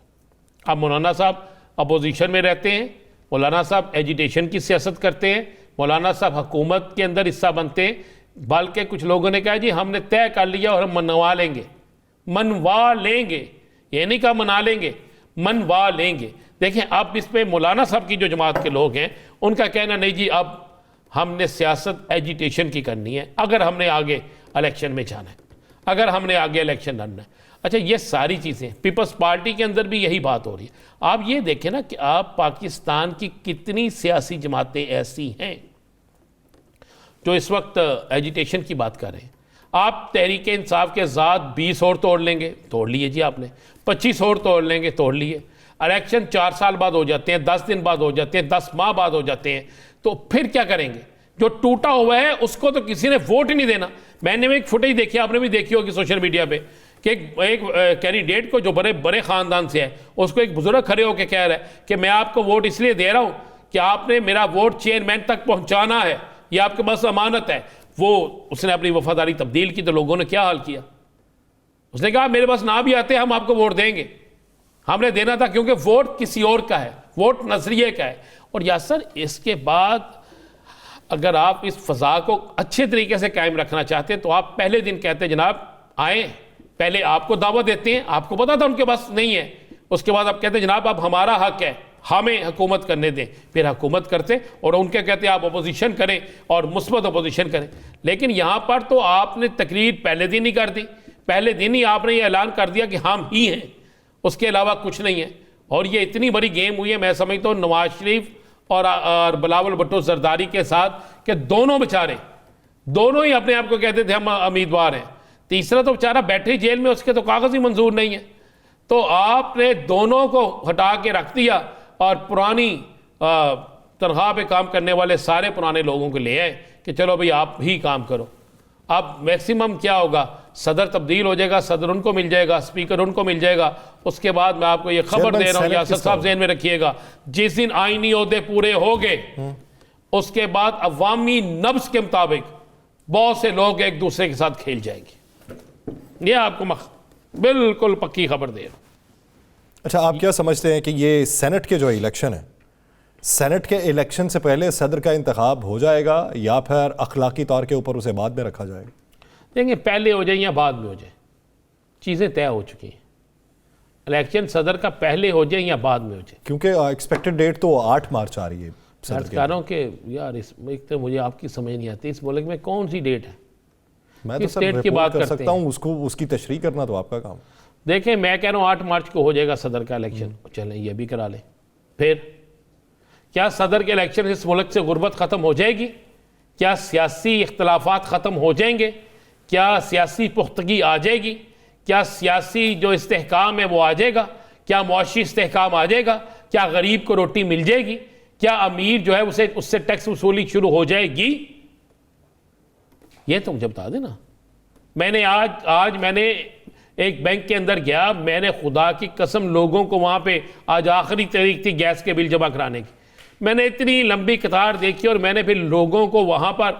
अब मौलाना साहब अपोजिशन में रहते हैं, मौलाना साहब एजिटेशन की सियासत करते हैं, मौलाना साहब हुकूमत के अंदर हिस्सा बनते हैं, बल्कि कुछ लोगों ने कहा जी हमने तय कर लिया और हम मनवा लेंगे। मनवा लेंगे, ये नहीं कहा मना लेंगे, मनवा लेंगे। देखें अब इस पे मौलाना साहब की जो जमात के लोग हैं उनका कहना नहीं जी अब हमने सियासत एजिटेशन की करनी है, अगर हमने आगे इलेक्शन में जाना है, अगर हमने आगे इलेक्शन लड़ना है। अच्छा, ये सारी चीज़ें पीपल्स पार्टी के अंदर भी यही बात हो रही है। आप ये देखें ना कि आप पाकिस्तान की कितनी सियासी जमातें ऐसी हैं जो इस वक्त एजिटेशन की बात कर रहे हैं। आप तहरीक इंसाफ के ज़ात 20 और तोड़ लेंगे, तोड़ लिए जी आपने, 25 और तोड़ लेंगे, तोड़ लिए। इलेक्शन 4 साल बाद हो जाते हैं, 10 दिन बाद हो जाते हैं, 10 माह बाद हो जाते हैं, तो फिर क्या करेंगे? जो टूटा हुआ है उसको तो किसी ने वोट ही नहीं देना। मैंने एक फुटेज देखी, आपने भी देखी होगी सोशल मीडिया पे, कि एक कैंडिडेट को जो बड़े बड़े ख़ानदान से है उसको एक बुजुर्ग खड़े होकर कह रहा है कि मैं आपको वोट इसलिए दे रहा हूँ कि आपने मेरा वोट चेयरमैन तक पहुँचाना है, ये आपके पास अमानत है। वो उसने अपनी वफादारी तब्दील की तो लोगों ने क्या हाल किया? उसने कहा मेरे पास ना भी आते हम आपको वोट देंगे, हमने देना था क्योंकि वोट किसी और का है, वोट नजरिए का है। और यासर इसके बाद अगर आप इस फ़ज़ा को अच्छे तरीके से कायम रखना चाहते हैं तो आप पहले दिन कहते हैं जनाब आए, पहले आपको दावत देते हैं, आपको पता था उनके पास नहीं है, उसके बाद आप कहते हैं जनाब अब हमारा हक है, हमें हुकूमत करने दें, फिर हुकूमत करते और उनके कहते आप अपोजिशन करें और मुस्बत अपोजिशन करें। लेकिन यहाँ पर तो आपने तकरीर पहले दिन ही कर दी, पहले दिन ही आपने ये ऐलान कर दिया कि हम ही हैं, उसके अलावा कुछ नहीं है। और ये इतनी बड़ी गेम हुई है, मैं समझता हूँ नवाज शरीफ और बिलावल भुट्टो जरदारी के साथ, कि दोनों बेचारे दोनों ही अपने आप को कहते थे हम उम्मीदवार हैं, तीसरा तो बेचारा बैठे जेल में, उसके तो कागज़ ही मंजूर नहीं है। तो आपने दोनों को हटा के रख दिया और पुरानी तनख्वाह पे काम करने वाले सारे पुराने लोगों को ले आए कि चलो भाई आप ही काम करो। अब मैक्सिमम क्या होगा, सदर तब्दील हो जाएगा, सदर उनको मिल जाएगा, स्पीकर उनको मिल जाएगा। उसके बाद मैं आपको ये खबर दे रहा हूँ यासर साहब, ज़हन में रखिएगा, जिस दिन आईनी ओहदे पूरे हो गए उसके बाद अवामी नब्ज के मुताबिक बहुत से लोग एक दूसरे के साथ खेल जाएंगे। ये आपको बिल्कुल पक्की खबर दे रहा हूँ। अच्छा, आप क्या समझते हैं कि ये सेनेट के जो इलेक्शन है, सेनेट के इलेक्शन से पहले सदर का इंतखाब हो जाएगा या फिर अखलाकी तौर के ऊपर उसे बाद में रखा जाएगा? देखिए पहले हो जाए या बाद में हो जाए, चीज़ें तय हो चुकी हैं। इलेक्शन सदर का पहले हो जाए या बाद में हो जाए, क्योंकि एक्सपेक्टेड डेट तो 8 मार्च आ रही है सदर की। कह रहा हूँ कि यार इस एक तो मुझे आपकी समझ नहीं आती, इस मुल्क में कौन सी डेट है? मैं तो किस सर डेट की रिपोर्ट बात कर करते सकता हैं? हूँ, उसको उसकी तशरीह करना तो आपका काम। देखें मैं कह रहा हूँ 8 मार्च को हो जाएगा सदर का इलेक्शन, चलें ये भी करा लें। फिर क्या सदर के इलेक्शन से इस मुल्क से गुर्बत ख़त्म हो जाएगी? क्या सियासी इख्तलाफात ख़त्म हो जाएंगे? क्या सियासी पुख्तगी आ जाएगी? क्या सियासी जो इस्तेहकाम है वो आ जाएगा? क्या मुआशी इस्तेहकाम आ जाएगा? क्या गरीब को रोटी मिल जाएगी? क्या अमीर जो है उसे उससे टैक्स वसूली शुरू हो जाएगी? ये तो मुझे बता देना। मैंने आज मैंने एक बैंक के अंदर गया, मैंने खुदा की कसम लोगों को वहाँ पे आज आखिरी तारीख थी गैस के बिल जमा कराने की, मैंने इतनी लंबी कतार देखी और मैंने फिर लोगों को वहाँ पर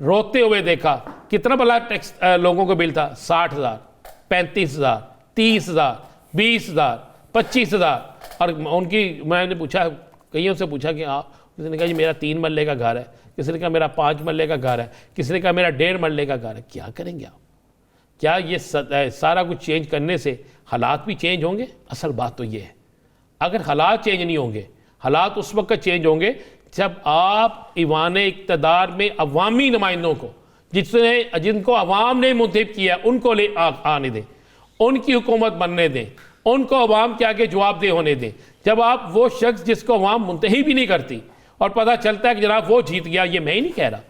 रोते हुए देखा। कितना बड़ा टैक्स लोगों को बिल था? 60,000, 35,000, 30,000, 20,000, 25,000। और उनकी मैंने पूछा, कईयों से पूछा कि आप, उसने कहा जी मेरा 3 मरले का घर है। किसी ने कहा मेरा 5 मरले का घर है, किसी ने कहा मेरा 1.5 मरले का घर है। क्या करेंगे आप? क्या ये सारा कुछ चेंज करने से हालात भी चेंज होंगे? असल बात तो ये है, अगर हालात चेंज नहीं होंगे, हालात उस वक्त चेंज होंगे जब आप ईवान इक़्तिदार में अवामी नुमाइंदों को, जिनको अवाम ने मुंतखब किया, उनको ले आने दें, उनकी हुकूमत बनने दें, उनको अवाम के आगे जवाबदेह होने दें। जब आप वो शख्स जिसको अवाम मुंतखब ही नहीं करती और पता चलता है कि जनाब वो जीत गया, ये मैं ही नहीं कह रहा,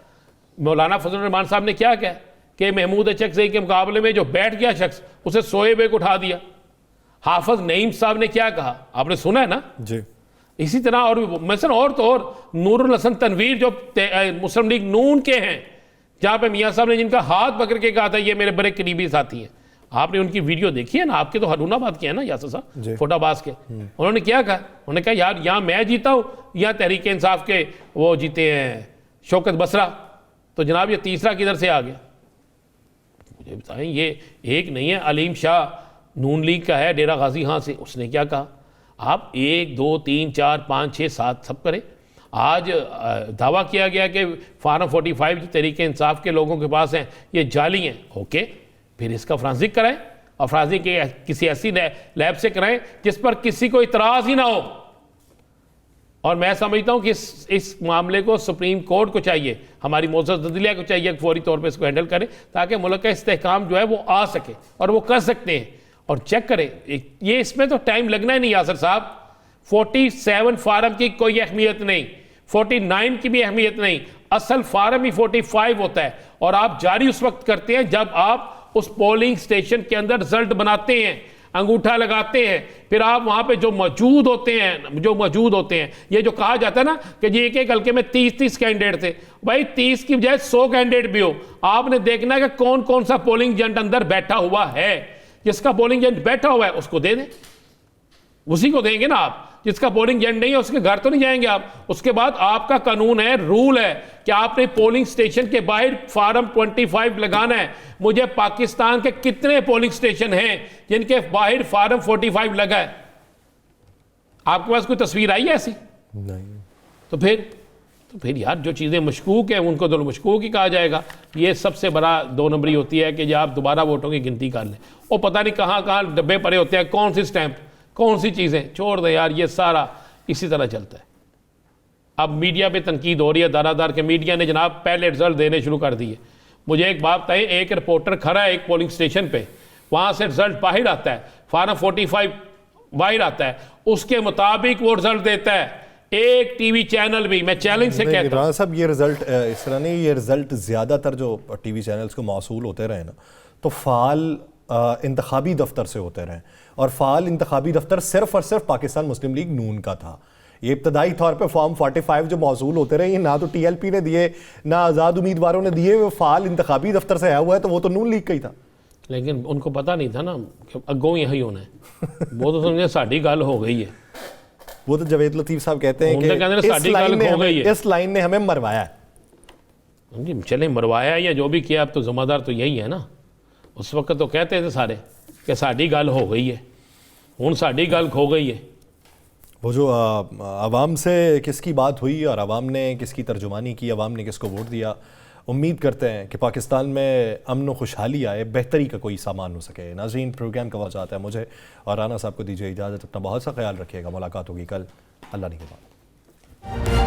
मौलाना फजल रहमान साहब ने क्या कहा कि महमूद अचकज़ई के मुकाबले में जो बैठ गया शख्स, उसे सोए हुए को उठा दिया। हाफिज नईम साहब ने क्या कहा, आपने सुना है ना जी। इसी तरह और मसलन और तो और नूरुल हसन तनवीर जो मुस्लिम लीग नून के हैं, जहाँ पे मियाँ साहब ने जिनका हाथ पकड़ के कहा था ये मेरे बड़े करीबी साथी हैं, आपने उनकी वीडियो देखी है ना? आपके तो हरूनाबाद के हैं ना यासर साहब, फोटाबाज के। उन्होंने क्या कहा? उन्होंने कहा यार यहाँ मैं जीता हूँ या तहरीक इंसाफ के वो जीते हैं शौकत बसरा, तो जनाब ये तीसरा किधर से आ गया? मुझे बताएं, ये एक नहीं है, अलीम शाह नून लीग का है, डेरा गाजी खां से, उसने क्या कहा? आप 1 2 3 4 5 6 7 सब करें। आज दावा किया गया कि फार्म 45 जो तहरीक इंसाफ के लोगों के पास हैं ये जाली हैं। ओके, फिर इसका फ्रांसिक कराएं और फ्रांसिक के किसी ऐसी लैब से कराएं जिस पर किसी को इतराज़ ही ना हो। और मैं समझता हूं कि इस मामले को सुप्रीम कोर्ट को चाहिए, हमारी मोअज़्ज़ज़ अदलिया को चाहिए कि फौरी तौर पर इसको हैंडल करें ताकि मुल्क का इस्तेहकाम जो है वो आ सके, और वो कर सकते हैं। और चेक करें, ये इसमें तो टाइम लगना ही नहीं यासर साहब। 47 फार्म की कोई अहमियत नहीं, 49 की भी अहमियत नहीं, असल फार्म ही 45 होता है। और आप जारी उस वक्त करते हैं जब आप उस पोलिंग स्टेशन के अंदर रिजल्ट बनाते हैं, अंगूठा लगाते हैं, फिर आप वहां पे जो मौजूद होते हैं, ये जो कहा जाता है ना कि जी एक हल्के में 30 कैंडिडेट थे, भाई 30 की बजाय 100 कैंडिडेट भी हो, आपने देखना है कि कौन कौन सा पोलिंग एजेंट अंदर बैठा हुआ है। जिसका पोलिंग एजेंट बैठा हुआ है उसको दे दें, उसी को देंगे ना आप। जिसका पोलिंग एजेंट नहीं है उसके घर तो नहीं जाएंगे आप। उसके बाद आपका कानून है, रूल है कि आपने पोलिंग स्टेशन के बाहर फार्म 25 लगाना है। मुझे पाकिस्तान के कितने पोलिंग स्टेशन हैं जिनके बाहर फार्म 45 लगा है? आपके पास कोई तस्वीर आई है ऐसी? नहीं। तो फिर यार जो चीज़ें मशकूक हैं उनको तो मशकूक ही कहा जाएगा। ये सबसे बड़ा 2 नंबरी होती है कि जब आप दोबारा वोटों की गिनती कर लें, वो पता नहीं कहाँ कहाँ डब्बे पड़े होते हैं, कौन सी स्टैंप, कौन सी चीज़ें, छोड़ दे यार, ये सारा इसी तरह चलता है। अब मीडिया पे तनकीद हो रही है दारादार के, मीडिया ने जनाब पहले रिजल्ट देने शुरू कर दिए। मुझे एक बात बताइए, एक रिपोर्टर खड़ा है एक पोलिंग स्टेशन पे, वहाँ से रिजल्ट बाहर आता है, फार्म 45 बाहर आता है, उसके मुताबिक वो रिजल्ट देता है। एक टीवी चैनल भी, मैं चैलेंज से कहता हूं साहब, ये रिजल्ट इस तरह नहीं, ये रिजल्ट ज़्यादातर जो टीवी चैनल्स को मौसूल होते रहे ना, तो फ़ाल इंतखाबी दफ्तर से होते रहे, और फ़ाल इंतखाबी दफ्तर सिर्फ और सिर्फ पाकिस्तान मुस्लिम लीग नून का था। ये इब्तदाई तौर पे फॉर्म 45 जो मौसूल होते रहे, ये ना तो TLP ने दिए ना आज़ाद उम्मीदवारों ने दिए, वो फ़ाल इंतखाबी दफ्तर से आया हुआ है, तो वो तो नून लीग का ही था। लेकिन उनको पता नहीं था ना कि अगों यही होना है। वो तो समझे साड़ी गल हो गई है। वो तो जावेद लतीफ़ साहब कहते हैं कि इस लाइन ने हमें मरवाया है। जी चले, मरवाया या जो भी किया, अब तो ज़िम्मेदार तो यही है ना। उस वक्त तो कहते थे सारे कि साड़ी गल हो गई है, हुण साड़ी गल खो गई है। वो जो आवाम से किसकी बात हुई और आवाम ने किसकी तर्जुमानी की, आवाम ने किसको वोट दिया, उम्मीद करते हैं कि पाकिस्तान में अमन व खुशहाली आए, बेहतरी का कोई सामान हो सके। नाज़रीन, प्रोग्राम का वक्त आता है, मुझे और राना साहब को दीजिए इजाज़त। अपना बहुत सा ख्याल रखिएगा। मुलाकात होगी कल, अल्लाह ने के बाद।